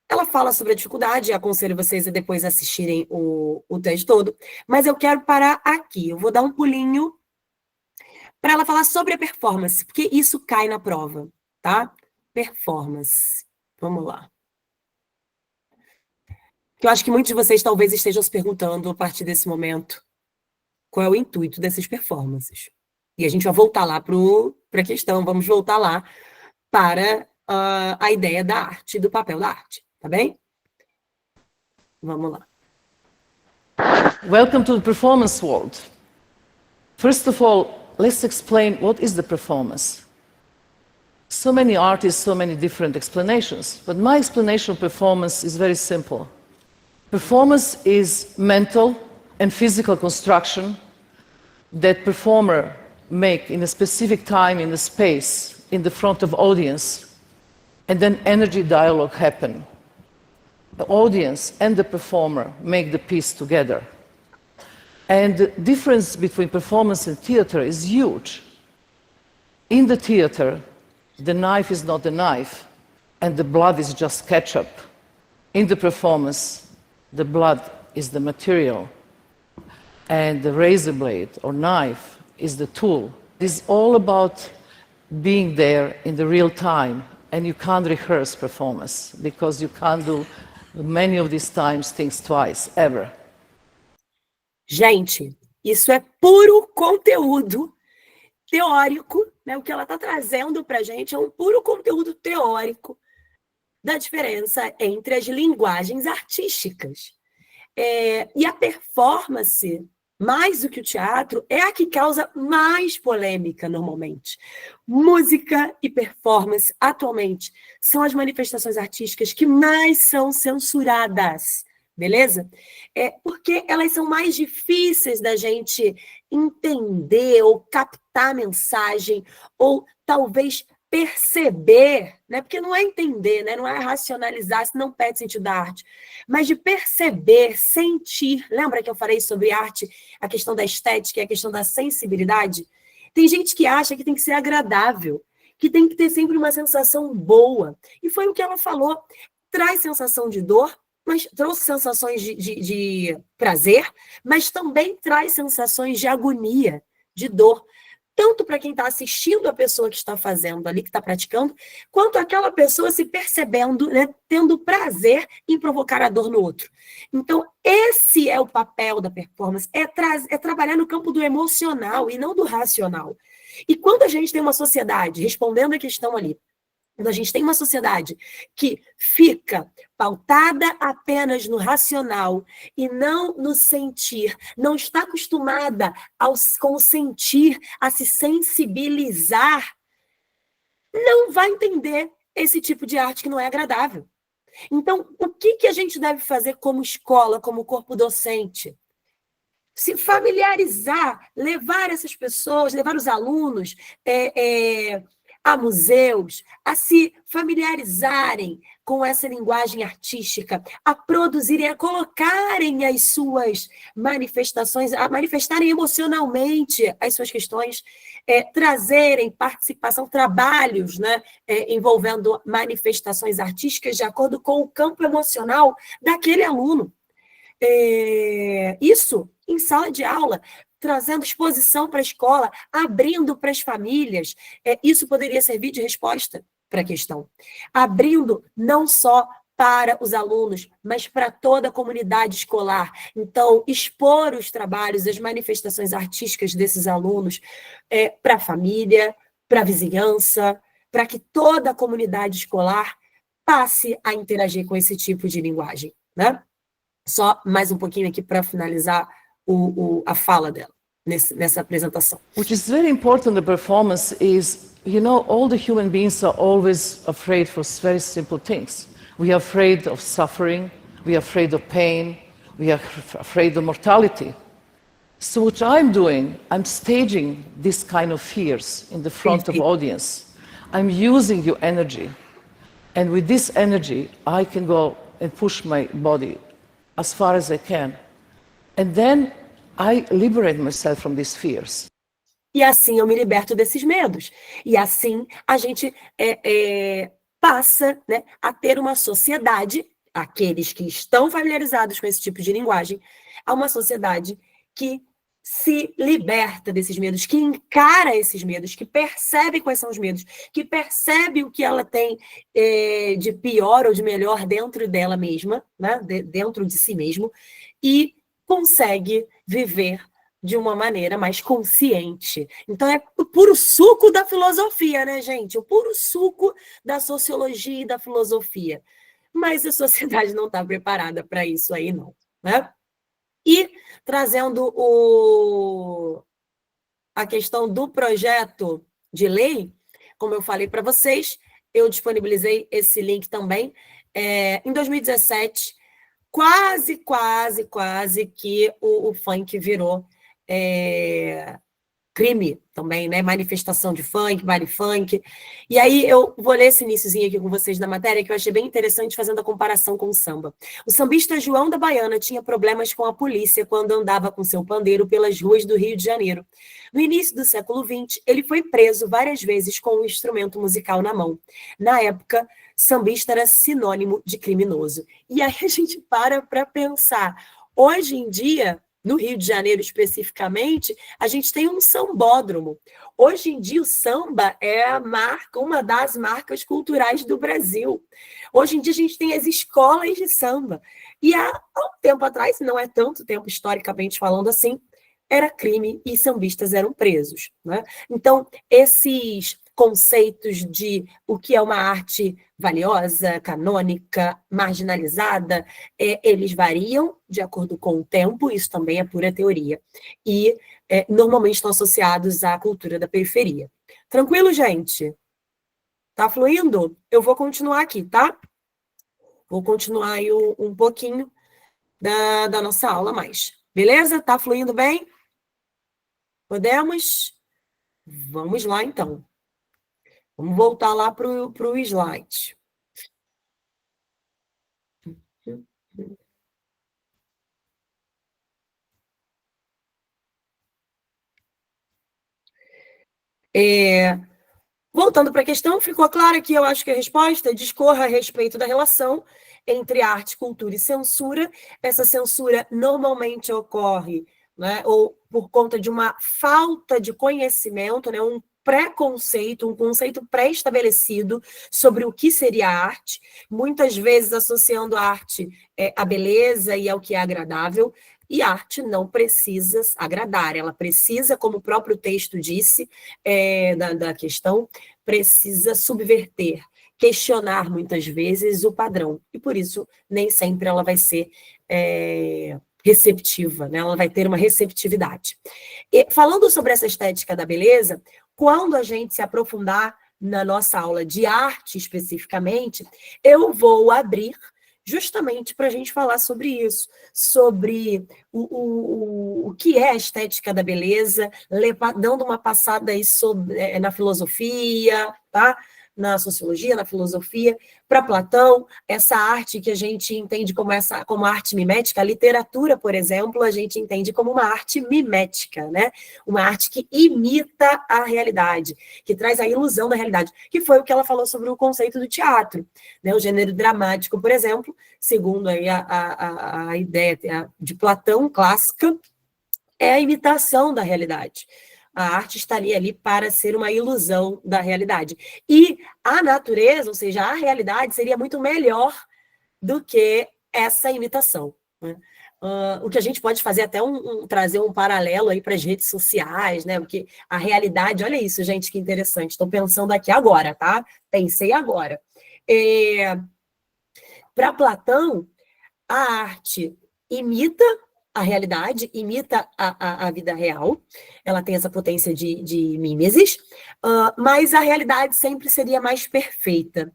ela fala sobre a dificuldade, aconselho vocês a depois assistirem o texto todo, mas eu quero parar aqui, eu vou dar um pulinho para ela falar sobre a performance, porque isso cai na prova, tá? Performance. Vamos lá. Eu acho que muitos de vocês talvez estejam se perguntando, a partir desse momento, qual é o intuito dessas performances. E a gente vai voltar lá para a questão, vamos voltar lá para a ideia da arte, do papel da arte, tá bem? Vamos lá. Welcome to the performance world. First of all, let's explain what is the performance. So many artists, so many different explanations, but my explanation of performance is very simple. Performance is mental and physical construction that performer make in a specific time in a space in the front of audience, and then energy dialogue happen. The audience and the performer make the piece together. And the difference between performance and theater is huge. In the theater, the knife is not the knife, and the blood is just ketchup. In the performance, the blood is the material, and the razor blade or knife is the tool. It's all about being there in the real time, and you can't rehearse performance because you can't do many of these times things twice, ever. Gente, isso é puro conteúdo teórico, né? O que ela está trazendo para a gente é um puro conteúdo teórico da diferença entre as linguagens artísticas. E a performance, mais do que o teatro, é a que causa mais polêmica normalmente. Música e performance, atualmente, são as manifestações artísticas que mais são censuradas, beleza? Porque elas são mais difíceis da gente entender ou captar a mensagem, ou talvez perceber, né? Porque não é entender, né? Não é racionalizar, senão perde sentido da arte, mas de perceber, sentir. Lembra que eu falei sobre arte, a questão da estética e a questão da sensibilidade? Tem gente que acha que tem que ser agradável, que tem que ter sempre uma sensação boa. E foi o que ela falou. Traz sensação de dor, mas trouxe sensações de prazer, mas também traz sensações de agonia, de dor. Tanto para quem está assistindo a pessoa que está fazendo ali, que está praticando, quanto aquela pessoa se percebendo, né, tendo prazer em provocar a dor no outro. Então, esse é o papel da performance, é trabalhar no campo do emocional e não do racional. E quando a gente tem uma sociedade, respondendo a questão ali, quando a gente tem uma sociedade que fica pautada apenas no racional e não no sentir, não está acostumada com o sentir, a se sensibilizar, não vai entender esse tipo de arte que não é agradável. Então, o que a gente deve fazer como escola, como corpo docente? Se familiarizar, levar essas pessoas, levar os alunos a museus, a se familiarizarem com essa linguagem artística, a produzirem, a colocarem as suas manifestações, a manifestarem emocionalmente as suas questões, trazerem participação, trabalhos, né, envolvendo manifestações artísticas de acordo com o campo emocional daquele aluno. Isso em sala de aula, trazendo exposição para a escola, abrindo para as famílias. Isso poderia servir de resposta para a questão. Abrindo não só para os alunos, mas para toda a comunidade escolar. Então, expor os trabalhos, as manifestações artísticas desses alunos para a família, para a vizinhança, para que toda a comunidade escolar passe a interagir com esse tipo de linguagem, né? Só mais um pouquinho aqui para finalizar a fala dela nessa apresentação. Which is very important, the performance is, you know, all the human beings are always afraid for very simple things. We are afraid of suffering, we are afraid of pain, we are afraid of mortality. So what I'm doing, I'm staging this kind of fears in the front of audience. I'm using your energy. And with this energy, I can go and push my body as far as I can. And then I liberate myself from these fears. E assim eu me liberto desses medos. E assim a gente passa, né, a ter uma sociedade aqueles que estão familiarizados com esse tipo de linguagem, a uma sociedade que se liberta desses medos, que encara esses medos, que percebe quais são os medos, que percebe o que ela tem de pior ou de melhor dentro dela mesma, né? Dentro de si mesmo, e consegue viver de uma maneira mais consciente. Então é o puro suco da filosofia, né, gente? O puro suco da sociologia e da filosofia. Mas a sociedade não está preparada para isso aí, não, né? E trazendo a questão do projeto de lei, como eu falei para vocês, eu disponibilizei esse link também. Em 2017, quase que o funk virou crime também, né? Manifestação de funk, baile funk. E aí eu vou ler esse iniciozinho aqui com vocês da matéria, que eu achei bem interessante, fazendo a comparação com o samba. O sambista João da Baiana tinha problemas com a polícia quando andava com seu pandeiro pelas ruas do Rio de Janeiro. No início do século XX, ele foi preso várias vezes com um instrumento musical na mão. Na época, sambista era sinônimo de criminoso. E aí a gente para pensar. Hoje em dia, no Rio de Janeiro especificamente, a gente tem um sambódromo. Hoje em dia, o samba é uma das marcas culturais do Brasil. Hoje em dia, a gente tem as escolas de samba. E há um tempo atrás, não é tanto tempo historicamente falando assim, era crime e sambistas eram presos, né? Então, esses conceitos de o que é uma arte valiosa, canônica, marginalizada, eles variam de acordo com o tempo, isso também é pura teoria, e normalmente estão associados à cultura da periferia. Tranquilo, gente? Tá fluindo? Eu vou continuar aqui, tá? Vou continuar aí um pouquinho da nossa aula mais. Beleza? Tá fluindo bem? Podemos? Vamos lá, então. Vamos voltar lá para o slide. Voltando para a questão, ficou clara que eu acho que a resposta discorra a respeito da relação entre arte, cultura e censura. Essa censura normalmente ocorre, né, ou por conta de uma falta de conhecimento, né, um preconceito, um conceito pré-estabelecido sobre o que seria arte, muitas vezes associando a arte à beleza e ao que é agradável, e arte não precisa agradar, ela precisa, como o próprio texto disse, da questão, precisa subverter, questionar muitas vezes o padrão, e por isso nem sempre ela vai ser receptiva, né? Ela vai ter uma receptividade. E, falando sobre essa estética da beleza, quando a gente se aprofundar na nossa aula de arte especificamente, eu vou abrir justamente para a gente falar sobre isso, sobre o que é a estética da beleza, dando uma passada aí sobre, na filosofia, tá? Na sociologia, na filosofia, para Platão, essa arte que a gente entende como arte mimética, a literatura, por exemplo, a gente entende como uma arte mimética, né? Uma arte que imita a realidade, que traz a ilusão da realidade, que foi o que ela falou sobre o conceito do teatro, né? O gênero dramático, por exemplo, segundo aí a ideia de Platão clássica, é a imitação da realidade. A arte estaria ali para ser uma ilusão da realidade. E a natureza, ou seja, a realidade, seria muito melhor do que essa imitação, né? O que a gente pode fazer até trazer um paralelo aí para as redes sociais, né? Porque a realidade, olha isso, gente, que interessante. Estou pensando aqui agora, tá? Pensei agora. Para Platão, a arte imita a realidade, imita a vida real, ela tem essa potência de mimesis, mas a realidade sempre seria mais perfeita.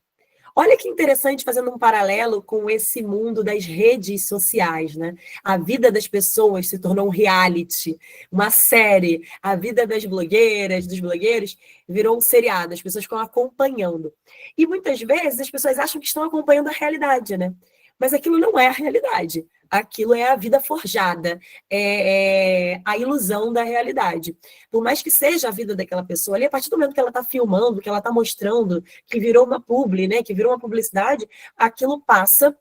Olha que interessante, fazendo um paralelo com esse mundo das redes sociais, né? A vida das pessoas se tornou um reality, uma série. A vida das blogueiras, dos blogueiros, virou um seriado. As pessoas ficam acompanhando. E muitas vezes as pessoas acham que estão acompanhando a realidade, né? Mas aquilo não é a realidade. Aquilo é a vida forjada, é a ilusão da realidade. Por mais que seja a vida daquela pessoa ali, a partir do momento que ela está filmando, que ela está mostrando, que virou uma publi, né, que virou uma publicidade, aquilo passa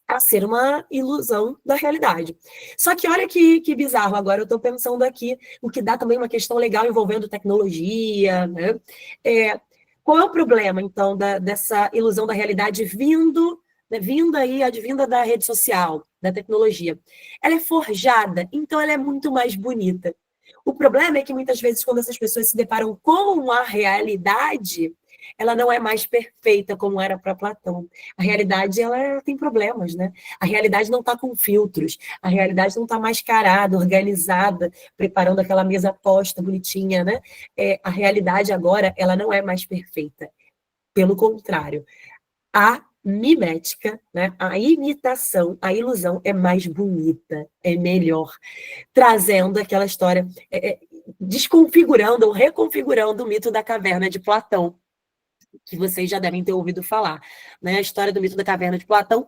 a ser uma ilusão da realidade. Só que olha que bizarro, agora eu estou pensando aqui, o que dá também uma questão legal envolvendo tecnologia, né? Qual é o problema, então, dessa ilusão da realidade vindo, né, advinda da rede social, da tecnologia? Ela é forjada, então ela é muito mais bonita. O problema é que muitas vezes, quando essas pessoas se deparam com a realidade, ela não é mais perfeita como era para Platão. A realidade, ela tem problemas, né? A realidade não está com filtros, a realidade não está mascarada, organizada, preparando aquela mesa posta, bonitinha, né? A realidade agora, ela não é mais perfeita. Pelo contrário, a mimética, né? A imitação, a ilusão é mais bonita, é melhor, trazendo aquela história, desconfigurando ou reconfigurando o mito da caverna de Platão, que vocês já devem ter ouvido falar. Né? A história do mito da caverna de Platão,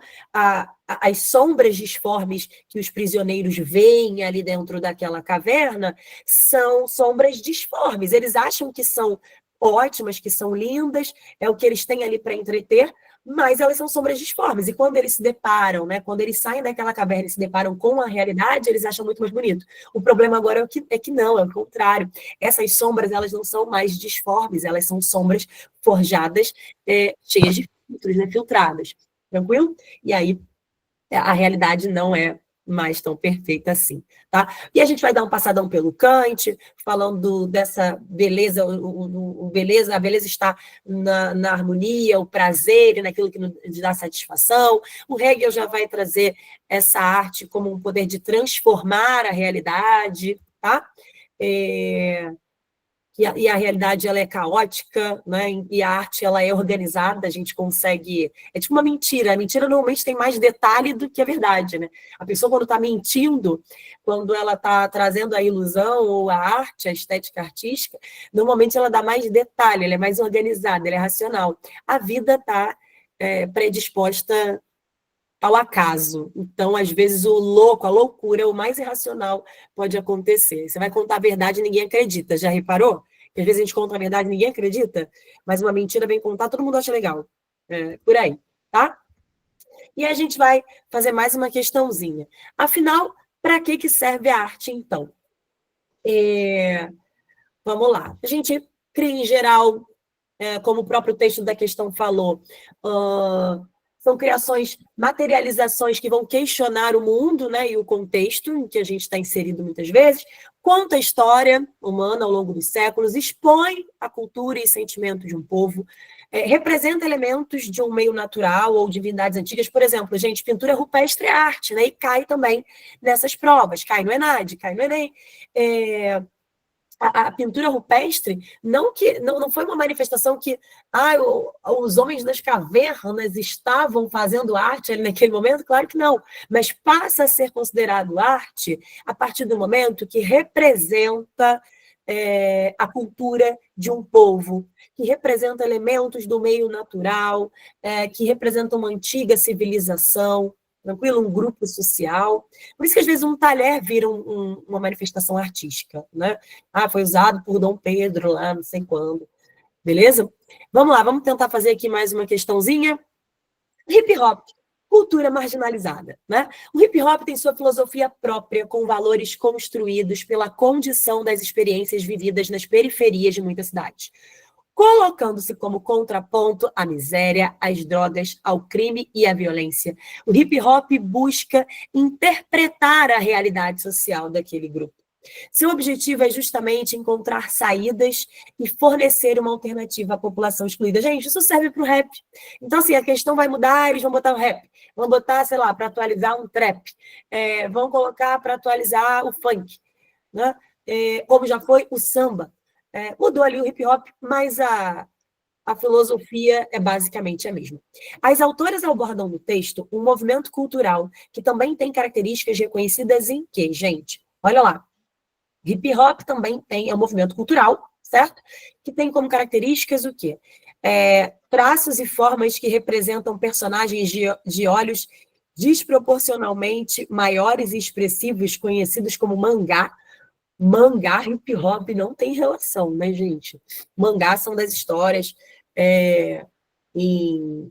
as sombras disformes que os prisioneiros veem ali dentro daquela caverna são sombras disformes. Eles acham que são ótimas, que são lindas, é o que eles têm ali para entreter, mas elas são sombras disformes. E quando eles se deparam, né, quando eles saem daquela caverna e se deparam com a realidade, eles acham muito mais bonito. O problema agora é que não, é o contrário. Essas sombras, elas não são mais disformes, elas são sombras forjadas, cheias de filtros, né, filtradas. Tranquilo? E aí, a realidade não é mais tão perfeita assim, tá? E a gente vai dar um passadão pelo Kant, falando dessa beleza, a beleza está na harmonia, o prazer e naquilo que nos dá satisfação. O Hegel já vai trazer essa arte como um poder de transformar a realidade, tá? E a realidade ela é caótica, né? E a arte ela é organizada, a gente consegue... É tipo uma mentira. A mentira normalmente tem mais detalhe do que a verdade, né? A pessoa, quando está mentindo, quando ela está trazendo a ilusão ou a arte, a estética artística, normalmente ela dá mais detalhe, ela é mais organizada, ela é racional. A vida está predisposta ao acaso. Então, às vezes, o louco, a loucura, o mais irracional pode acontecer. Você vai contar a verdade e ninguém acredita. Já reparou? Que às vezes a gente conta a verdade e ninguém acredita, mas uma mentira bem contada, todo mundo acha legal. Por aí, tá? E a gente vai fazer mais uma questãozinha. Afinal, para que serve a arte, então? Vamos lá. A gente cria, em geral, como o próprio texto da questão falou, são criações, materializações que vão questionar o mundo, né, e o contexto em que a gente está inserido muitas vezes, conta a história humana ao longo dos séculos, expõe a cultura e sentimento de um povo, representa elementos de um meio natural ou divindades antigas. Por exemplo, gente, pintura rupestre é arte, né, e cai também nessas provas, cai no ENAD, cai no Enem. A pintura rupestre não foi uma manifestação que os homens das cavernas estavam fazendo arte ali naquele momento, claro que não, mas passa a ser considerado arte a partir do momento que representa a cultura de um povo, que representa elementos do meio natural, que representa uma antiga civilização, tranquilo? Um grupo social. Por isso que, às vezes, um talher vira uma manifestação artística, né? Foi usado por Dom Pedro lá, não sei quando. Beleza? Vamos lá, vamos tentar fazer aqui mais uma questãozinha. Hip hop, cultura marginalizada, né? O hip hop tem sua filosofia própria, com valores construídos pela condição das experiências vividas nas periferias de muitas cidades, colocando-se como contraponto à miséria, às drogas, ao crime e à violência. O hip-hop busca interpretar a realidade social daquele grupo. Seu objetivo é justamente encontrar saídas e fornecer uma alternativa à população excluída. Gente, isso serve para o rap. Então, assim, a questão vai mudar, eles vão botar o rap. Vão botar, sei lá, para atualizar um trap. Vão colocar para atualizar o funk. Né? Como já foi o samba. Mudou ali o hip-hop, mas a filosofia é basicamente a mesma. As autoras abordam no texto um movimento cultural que também tem características reconhecidas em que, gente? Olha lá. Hip-hop também é um movimento cultural, certo? Que tem como características o quê? Traços e formas que representam personagens de olhos desproporcionalmente maiores e expressivos, conhecidos como mangá. Mangá e hip hop não tem relação, né, gente? Mangá são das histórias em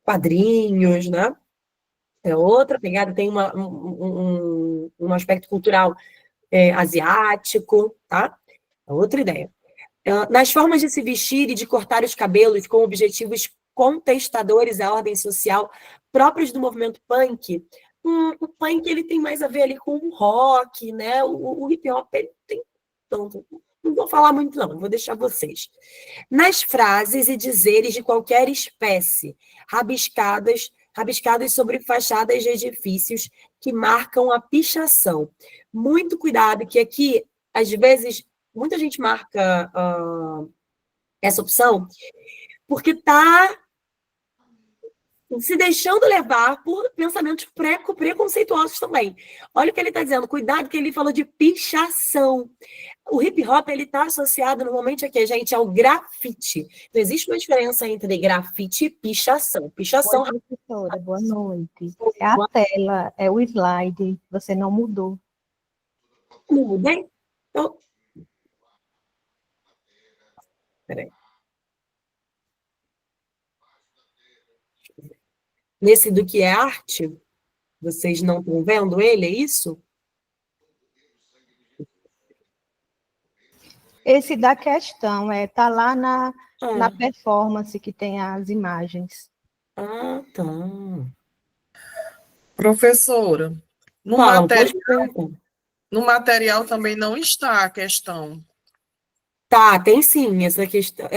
quadrinhos, né? é outra pegada, tem um aspecto cultural asiático, tá? É outra ideia. Nas formas de se vestir e de cortar os cabelos com objetivos contestadores à ordem social próprios do movimento punk, o punk ele tem mais a ver ali com o rock, né? O hip hop ele tem tanto. Não vou falar muito, não, vou deixar vocês. Nas frases e dizeres de qualquer espécie, rabiscadas sobre fachadas de edifícios que marcam a pichação. Muito cuidado, que aqui, às vezes, muita gente marca essa opção porque está se deixando levar por pensamentos preconceituosos também. Olha o que ele está dizendo, cuidado que ele falou de pichação. O hip hop ele está associado normalmente aqui, gente, ao grafite. Então, existe uma diferença entre grafite e pichação. Pichação. Oi, professora, boa noite. É a tela, é o slide, você não mudou. Não mudei? Então, peraí. Nesse do que é arte, vocês não estão vendo ele, é isso? Esse da questão, tá lá na performance que tem as imagens. Ah, tá. Professora, no material também não está a questão. Tá, tem sim essa questão.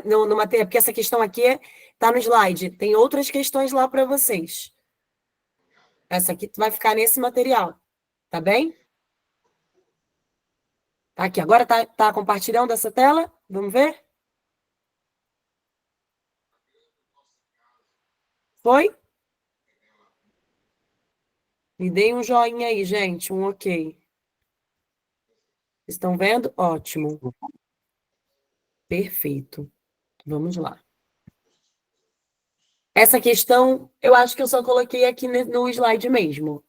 Não, no material, porque essa questão aqui está no slide. Tem outras questões lá para vocês. Essa aqui vai ficar nesse material, tá bem? Tá aqui. Agora tá compartilhando essa tela? Vamos ver? Foi? Me deem um joinha aí, gente, um ok. Estão vendo? Ótimo. Perfeito. Vamos lá. Essa questão, eu acho que eu só coloquei aqui no slide mesmo.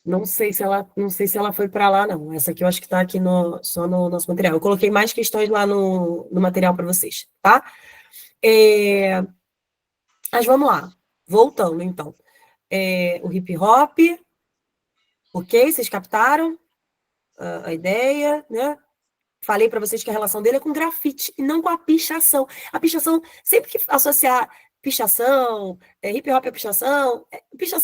Não sei se ela foi para lá, não. Essa aqui eu acho que está aqui só no nosso material. Eu coloquei mais questões lá no material para vocês, tá? Mas vamos lá. Voltando, então. O hip hop, ok? Vocês captaram a ideia, né? Falei para vocês que a relação dele é com grafite e não com a pichação. A pichação, sempre que associar pichação, hip hop é pichação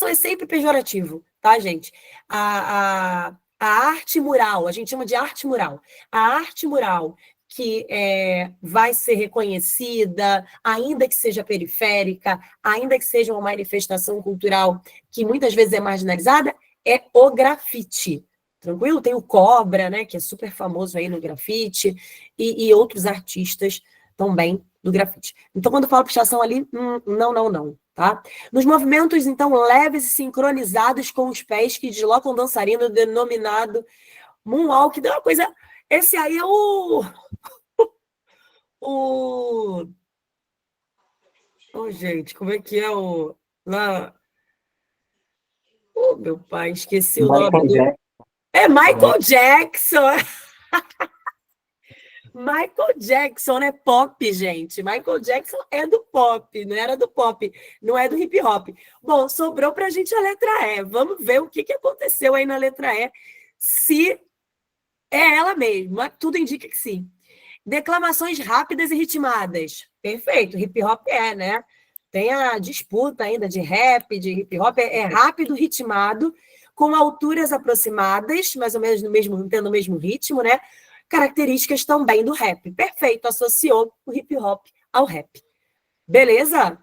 é sempre pejorativo, tá, gente? A arte mural, a gente chama de arte mural. A arte mural que vai ser reconhecida, ainda que seja periférica, ainda que seja uma manifestação cultural que muitas vezes é marginalizada, é o grafite. Tranquilo? Tem o Cobra, né, que é super famoso aí no grafite, e outros artistas também do grafite. Então, quando eu falo pichação ali, não, tá? Nos movimentos, então, leves e sincronizados com os pés que deslocam o dançarino, denominado moonwalk, deu uma coisa... Esse aí é oh, gente, como é que é o... Lá... Oh, meu pai, esqueci o nome do... É Michael Jackson! Michael Jackson é pop, gente. Michael Jackson é do pop, não era do pop, não é do hip hop. Bom, sobrou para a gente a letra E. Vamos ver o que aconteceu aí na letra E, se é ela mesma. Tudo indica que sim. Declamações rápidas e ritmadas. Perfeito, hip hop né? Tem a disputa ainda de rap, de hip hop, é rápido, ritmado, com alturas aproximadas, mais ou menos tendo o mesmo ritmo, né? Características também do rap. Perfeito, associou o hip hop ao rap. Beleza?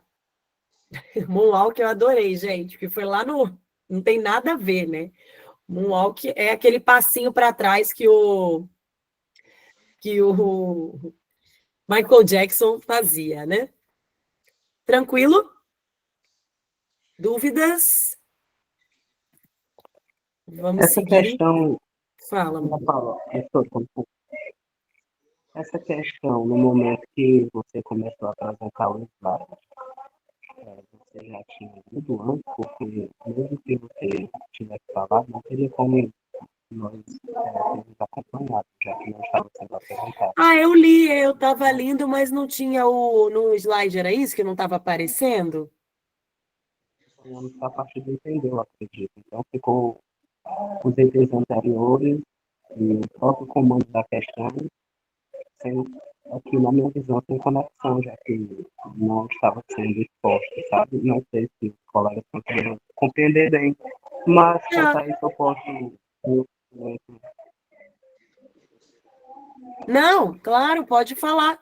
Moonwalk eu adorei, gente, porque foi lá no... Não tem nada a ver, né? Moonwalk é aquele passinho para trás que o Michael Jackson fazia, né? Tranquilo? Dúvidas? Vamos Essa seguir. questão, Fala, amor. Essa questão, no momento que você começou a apresentar o slide, você já tinha ido antes, porque mesmo que você tivesse falado, não teria como nós termos acompanhado, já que não estava sendo apresentado. Eu li, eu estava lendo, mas não tinha no slide, era isso que não estava aparecendo? o ano que a partida entendeu, acredito. Então ficou os itens anteriores e o próprio comando da questão, sem, aqui na minha visão, sem conexão, já que não estava sendo exposto, sabe? Não sei se os colegas conseguiram compreender bem, mas quanto a isso eu posso... Não, claro, pode falar,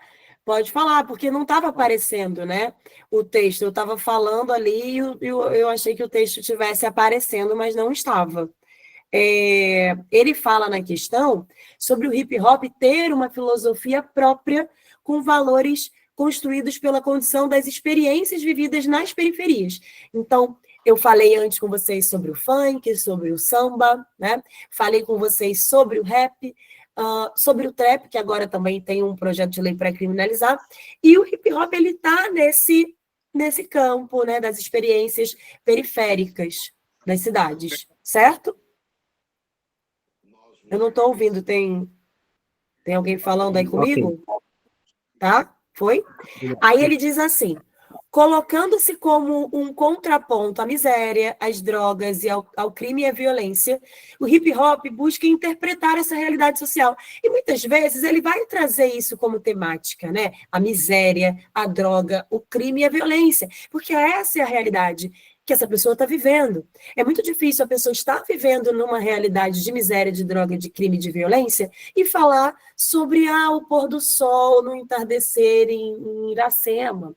porque não estava aparecendo, né, o texto. Eu estava falando ali e eu achei que o texto estivesse aparecendo, mas não estava. Ele fala na questão sobre o hip hop ter uma filosofia própria com valores construídos pela condição das experiências vividas nas periferias. Então, eu falei antes com vocês sobre o funk, sobre o samba, né? Falei com vocês sobre o rap, sobre o trap, que agora também tem um projeto de lei para criminalizar, e o hip hop ele está nesse campo, né, das experiências periféricas das cidades, certo? Eu não estou ouvindo, tem alguém falando aí comigo? Tá? Foi? Aí ele diz assim, colocando-se como um contraponto à miséria, às drogas e ao crime e à violência, o hip-hop busca interpretar essa realidade social. E muitas vezes ele vai trazer isso como temática, né? A miséria, a droga, o crime e a violência, porque essa é a realidade que essa pessoa está vivendo. É muito difícil a pessoa estar vivendo numa realidade de miséria, de droga, de crime, de violência, e falar sobre o pôr do sol no entardecer em Iracema,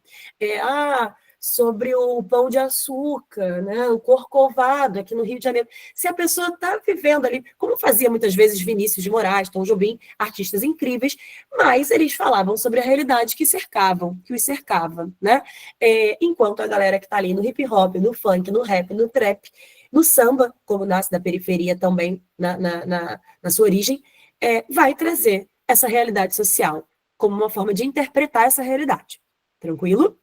sobre o Pão de Açúcar, né, o Corcovado, aqui no Rio de Janeiro. Se a pessoa está vivendo ali, como fazia muitas vezes Vinícius de Moraes, Tom Jobim, artistas incríveis, mas eles falavam sobre a realidade que os cercava, né? Enquanto a galera que está ali no hip hop, no funk, no rap, no trap, no samba, como nasce da periferia também na sua origem, vai trazer essa realidade social como uma forma de interpretar essa realidade. Tranquilo?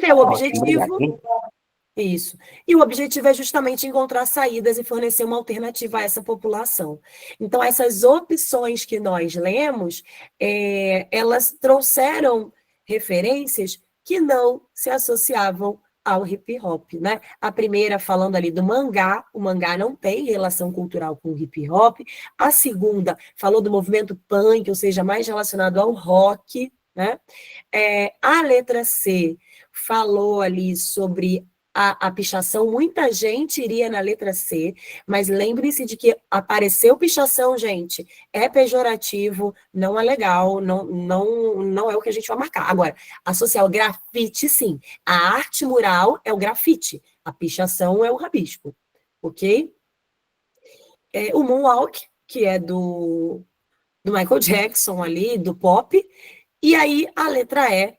Seu objetivo... Isso. E o objetivo é justamente encontrar saídas e fornecer uma alternativa a essa população. Então, essas opções que nós lemos, elas trouxeram referências que não se associavam ao hip hop, né? A primeira falando ali do mangá, o mangá não tem relação cultural com o hip hop. A segunda falou do movimento punk, ou seja, mais relacionado ao rock, né? A letra C falou ali sobre a pichação, muita gente iria na letra C, mas lembre-se de que apareceu pichação, gente, é pejorativo, não é legal, não é o que a gente vai marcar. Agora, associar o grafite, sim. A arte mural é o grafite, a pichação é o rabisco, ok? O Moonwalk, que é do Michael Jackson ali, do pop, e aí a letra E,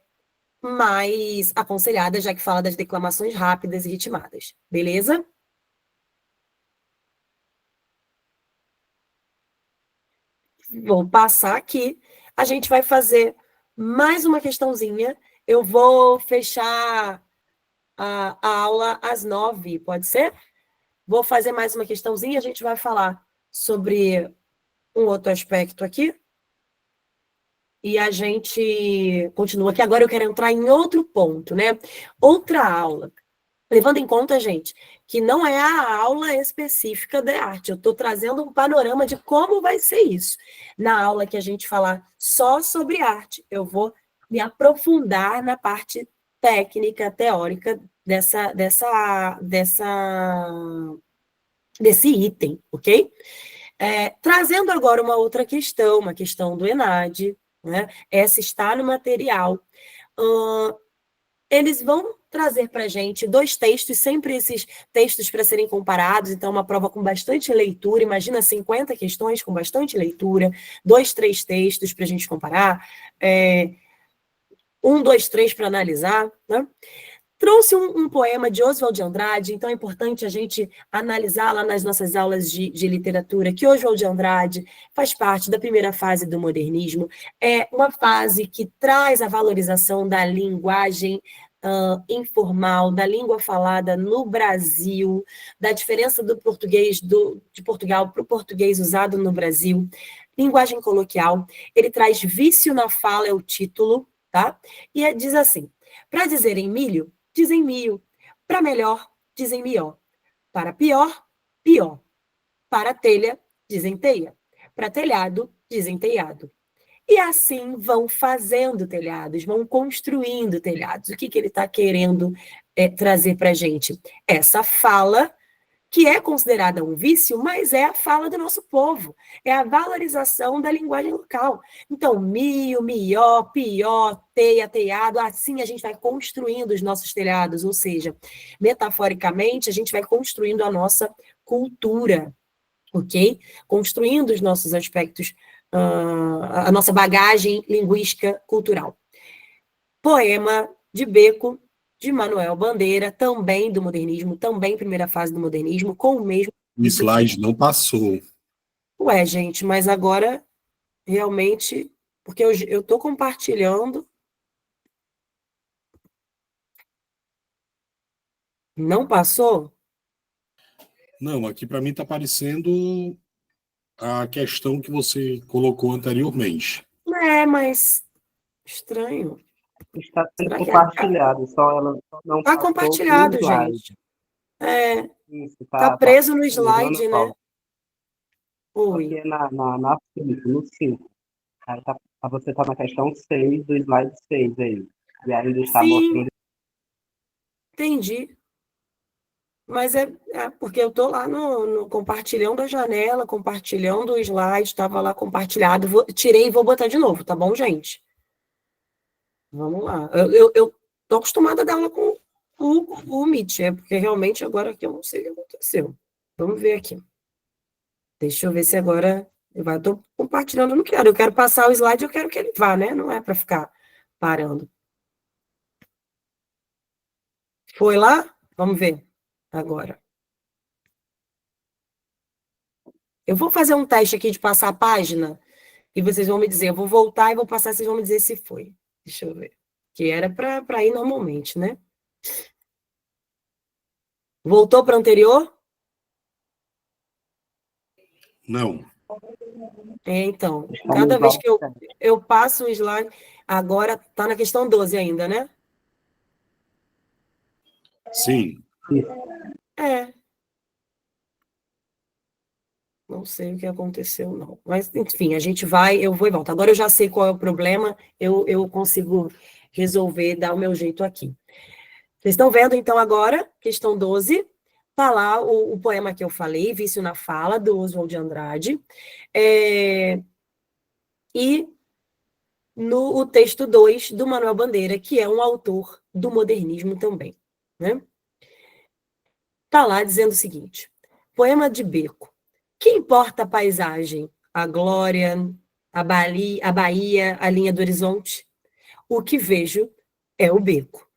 mais aconselhada, já que fala das declamações rápidas e ritmadas. Beleza? Vou passar aqui. A gente vai fazer mais uma questãozinha. Eu vou fechar a aula às 9, pode ser? Vou fazer mais uma questãozinha. A gente vai falar sobre um outro aspecto aqui. E a gente continua aqui. Agora eu quero entrar em outro ponto, né? Outra aula. Levando em conta, gente, que não é a aula específica da arte. Eu estou trazendo um panorama de como vai ser isso. Na aula que a gente falar só sobre arte, eu vou me aprofundar na parte técnica, teórica desse item, ok? Trazendo agora uma outra questão, uma questão do ENAD, né? Essa está no material. Eles vão trazer para a gente 2 textos, sempre esses textos para serem comparados, então uma prova com bastante leitura, imagina 50 questões com bastante leitura, 2, 3 textos para a gente comparar, 1, 2, 3 para analisar, né? Trouxe um poema de Oswald de Andrade, então é importante a gente analisar lá nas nossas aulas de literatura, que Oswald de Andrade faz parte da primeira fase do modernismo, é uma fase que traz a valorização da linguagem informal, da língua falada no Brasil, da diferença do português de Portugal para o português usado no Brasil, linguagem coloquial. Ele traz Vício na Fala, é o título, tá? E diz assim: Para dizerem milho, dizem mio. Para melhor, dizem mió. Para pior, pior. Para telha, dizem teia. Para telhado, dizem telhado. E assim vão fazendo telhados, vão construindo telhados. O que ele está querendo trazer para a gente? Essa fala, que é considerada um vício, mas é a fala do nosso povo. É a valorização da linguagem local. Então, mio, mió, pió, teia, telhado, assim a gente vai construindo os nossos telhados, ou seja, metaforicamente, a gente vai construindo a nossa cultura, ok? Construindo os nossos aspectos, a nossa bagagem linguística cultural. Poema de Beco, de Manuel Bandeira, também do modernismo, também primeira fase do modernismo, com o mesmo... O slide não passou. Ué, gente, mas agora, realmente, porque eu estou compartilhando... Não passou? Não, aqui para mim está aparecendo a questão que você colocou anteriormente. Mas estranho. Está sendo Será que compartilhado, só ela não está passou compartilhado, no slide. gente? Isso, Tá preso no usando slide, qual? né? Oi. Porque na 5, no 5. Aí você está na questão 6 do slide 6 aí. E ainda está Sim, mostrando. entendi. Mas é porque eu estou lá no compartilhando a janela, compartilhando o slide, estava lá compartilhado. Tirei e vou botar de novo, tá bom, gente? Vamos lá. Eu tô acostumada a dar aula com o Meet, porque realmente agora aqui eu não sei o que aconteceu. Vamos ver aqui. Deixa eu ver se agora... Eu estou compartilhando, eu não quero. Eu quero passar o slide, eu quero que ele vá, né? Não é para ficar parando. Foi lá? Vamos ver agora. Eu vou fazer um teste aqui de passar a página e vocês vão me dizer. Eu vou voltar e vou passar, vocês vão me dizer se foi. Deixa eu ver. Que era para ir normalmente, né? Voltou para o anterior? Não. Então, Está cada no vez que slide. eu passo o slide, agora está na questão 12 ainda, né? Sim. Não sei o que aconteceu, não. Mas, enfim, a gente vai, eu vou e volto. Agora eu já sei qual é o problema, eu consigo resolver, dar o meu jeito aqui. Vocês estão vendo, então, agora, questão 12, tá lá o poema que eu falei, Vício na Fala, do Oswald de Andrade. E no texto 2, do Manuel Bandeira, que é um autor do modernismo também, né? Tá lá dizendo o seguinte, poema de Beco. Que importa a paisagem, a glória, a Bahia, a linha do horizonte? O que vejo é o beco.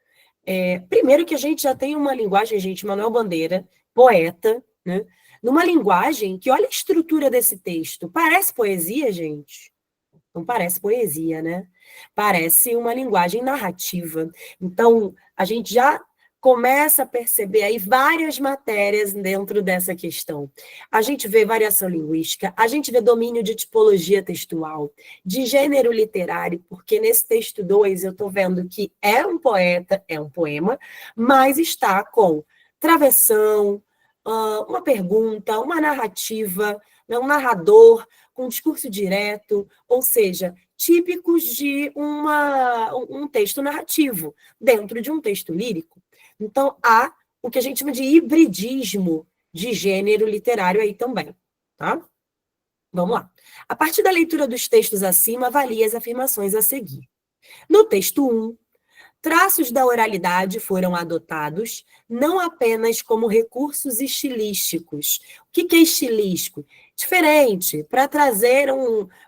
Primeiro que a gente já tem uma linguagem, gente, Manuel Bandeira, poeta, né? Numa linguagem que, olha a estrutura desse texto, parece poesia, gente? Não parece poesia, né? Parece uma linguagem narrativa. Então, a gente já começa a perceber aí várias matérias dentro dessa questão. A gente vê variação linguística, a gente vê domínio de tipologia textual, de gênero literário, porque nesse texto 2 eu estou vendo que é um poeta, é um poema, mas está com travessão, uma pergunta, uma narrativa, um narrador, com discurso direto, ou seja, típicos de um texto narrativo, dentro de um texto lírico. Então, há o que a gente chama de hibridismo de gênero literário aí também, tá? Vamos lá. A partir da leitura dos textos acima, avalie as afirmações a seguir. No texto 1, traços da oralidade foram adotados não apenas como recursos estilísticos. O que é estilístico? Diferente, para trazer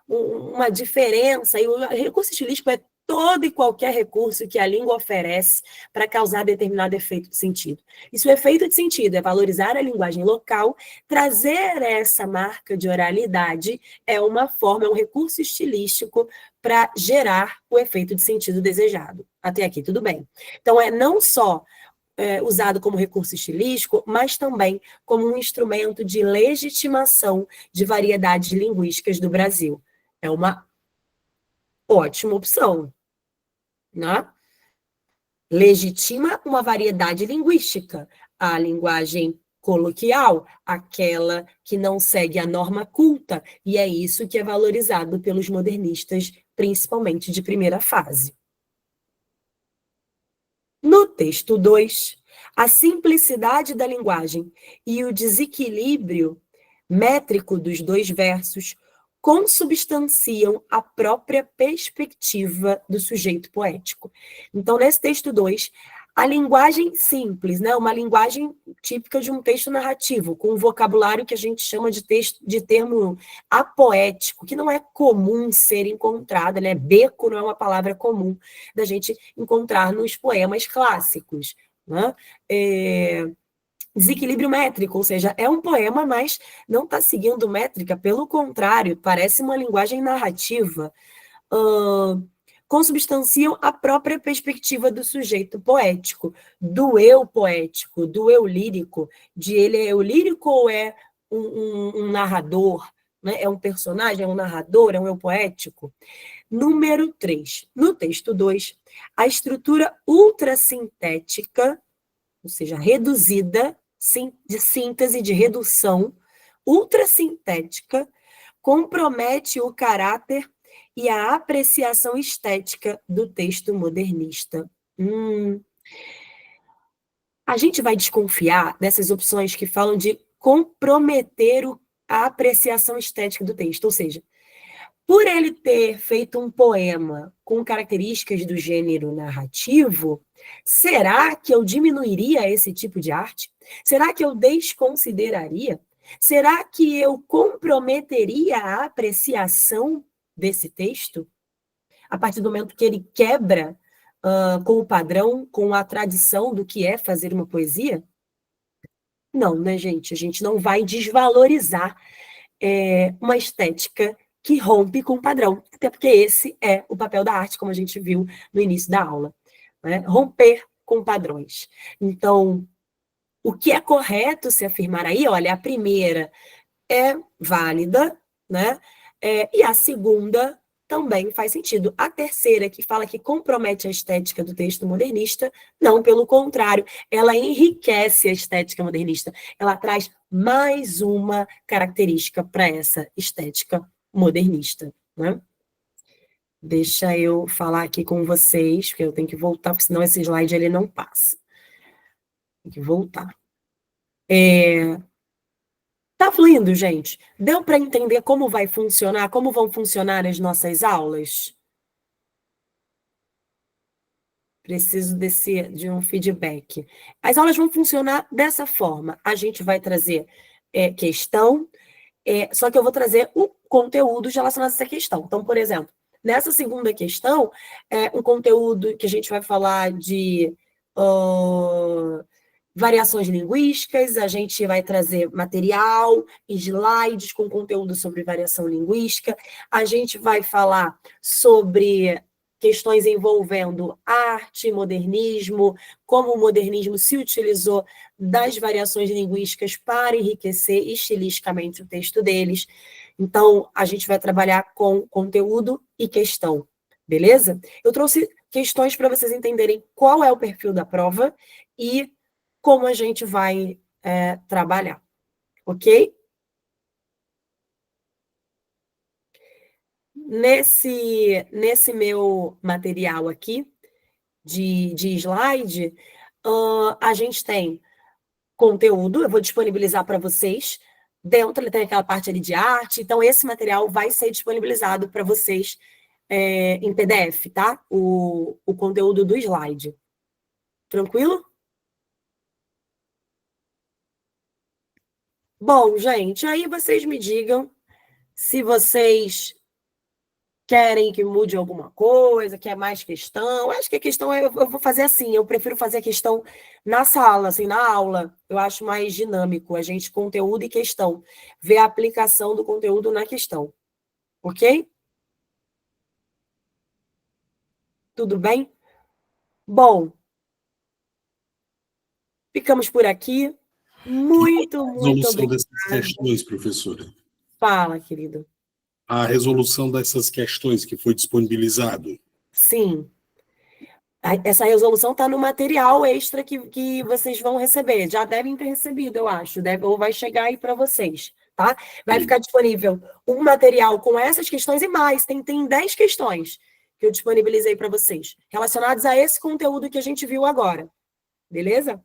uma diferença. E o recurso estilístico é todo e qualquer recurso que a língua oferece para causar determinado efeito de sentido. E se o efeito de sentido é valorizar a linguagem local, trazer essa marca de oralidade é uma forma, é um recurso estilístico para gerar o efeito de sentido desejado. Até aqui, tudo bem. Então, não só usado como recurso estilístico, mas também como um instrumento de legitimação de variedades linguísticas do Brasil. É uma ótima opção, né? legitima uma variedade linguística. A linguagem coloquial, aquela que não segue a norma culta, e é isso que é valorizado pelos modernistas, principalmente de primeira fase. No texto 2, a simplicidade da linguagem e o desequilíbrio métrico dos dois versos consubstanciam a própria perspectiva do sujeito poético. Então, nesse texto 2, a linguagem simples, né, uma linguagem típica de um texto narrativo, com um vocabulário que a gente chama de termo apoético, que não é comum ser encontrado, né? Beco não é uma palavra comum da gente encontrar nos poemas clássicos, né? Desequilíbrio métrico, ou seja, é um poema, mas não está seguindo métrica, pelo contrário, parece uma linguagem narrativa. Consubstanciam a própria perspectiva do sujeito poético, do eu lírico, de ele é eu lírico ou é um narrador, né? É um personagem, é um narrador, é um eu poético. Número 3, no texto 2, a estrutura ultrassintética, ou seja, reduzida, de síntese, de redução, ultrassintética, compromete o caráter e a apreciação estética do texto modernista. A gente vai desconfiar dessas opções que falam de comprometer a apreciação estética do texto, ou seja, por ele ter feito um poema com características do gênero narrativo, será que eu diminuiria esse tipo de arte? Será que eu desconsideraria? Será que eu comprometeria a apreciação desse texto? A partir do momento que ele quebra com o padrão, com a tradição do que é fazer uma poesia? Não, né, gente? A gente não vai desvalorizar uma estética que rompe com o padrão, até porque esse é o papel da arte, como a gente viu no início da aula, né? Romper com padrões. Então, o que é correto se afirmar aí, olha, a primeira é válida, né? E a segunda também faz sentido. A terceira, que fala que compromete a estética do texto modernista, não, pelo contrário, ela enriquece a estética modernista, ela traz mais uma característica para essa estética modernista, né? Deixa eu falar aqui com vocês, porque eu tenho que voltar, porque senão esse slide ele não passa. Tem que voltar. Tá fluindo, gente? Deu para entender como vai funcionar, como vão funcionar as nossas aulas? Preciso de um feedback. As aulas vão funcionar dessa forma. A gente vai trazer questão, só que eu vou trazer o conteúdo relacionado a essa questão. Então, por exemplo, nessa segunda questão, um conteúdo que a gente vai falar de variações linguísticas, a gente vai trazer material, slides com conteúdo sobre variação linguística, a gente vai falar sobre questões envolvendo arte, modernismo, como o modernismo se utilizou das variações linguísticas para enriquecer estilisticamente o texto deles. Então, a gente vai trabalhar com conteúdo e questão, beleza? Eu trouxe questões para vocês entenderem qual é o perfil da prova e como a gente vai trabalhar, ok? Nesse meu material aqui, de slide, a gente tem conteúdo, eu vou disponibilizar para vocês, dentro ele tem aquela parte ali de arte, então esse material vai ser disponibilizado para vocês em PDF, tá? O conteúdo do slide. Tranquilo? Bom, gente, aí vocês me digam se vocês querem que mude alguma coisa, quer mais questão. Acho que a questão eu vou fazer assim, eu prefiro fazer a questão na sala, assim, na aula. Eu acho mais dinâmico, a gente conteúdo e questão, ver a aplicação do conteúdo na questão. Ok? Tudo bem? Bom, ficamos por aqui. Muito Resolução obrigada. dessas questões, professora. Fala, querido. A resolução dessas questões que foi disponibilizado. Sim. Essa resolução está no material extra que vocês vão receber. Já devem ter recebido, eu acho. Ou vai chegar aí para vocês, tá? Vai ficar disponível um material com essas questões e mais. Tem 10 questões que eu disponibilizei para vocês, relacionadas a esse conteúdo que a gente viu agora. Beleza?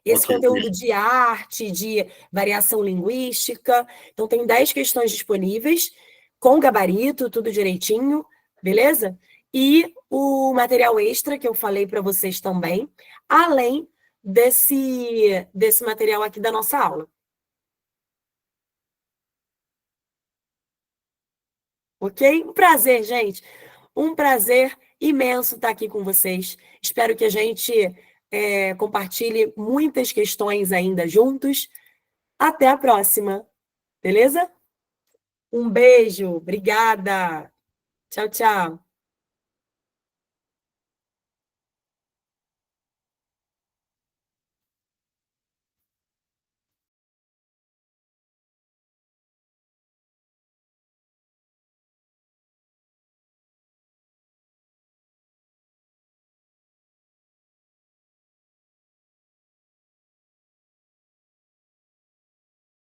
Esse conteúdo de arte, de variação linguística. Então, tem 10 questões disponíveis, com gabarito, tudo direitinho, beleza? E o material extra que eu falei para vocês também, além desse material aqui da nossa aula. Ok? Um prazer, gente. Um prazer imenso estar aqui com vocês. Espero que a gente compartilhe muitas questões ainda juntos. Até a próxima. Beleza? Um beijo. Obrigada. Tchau, tchau.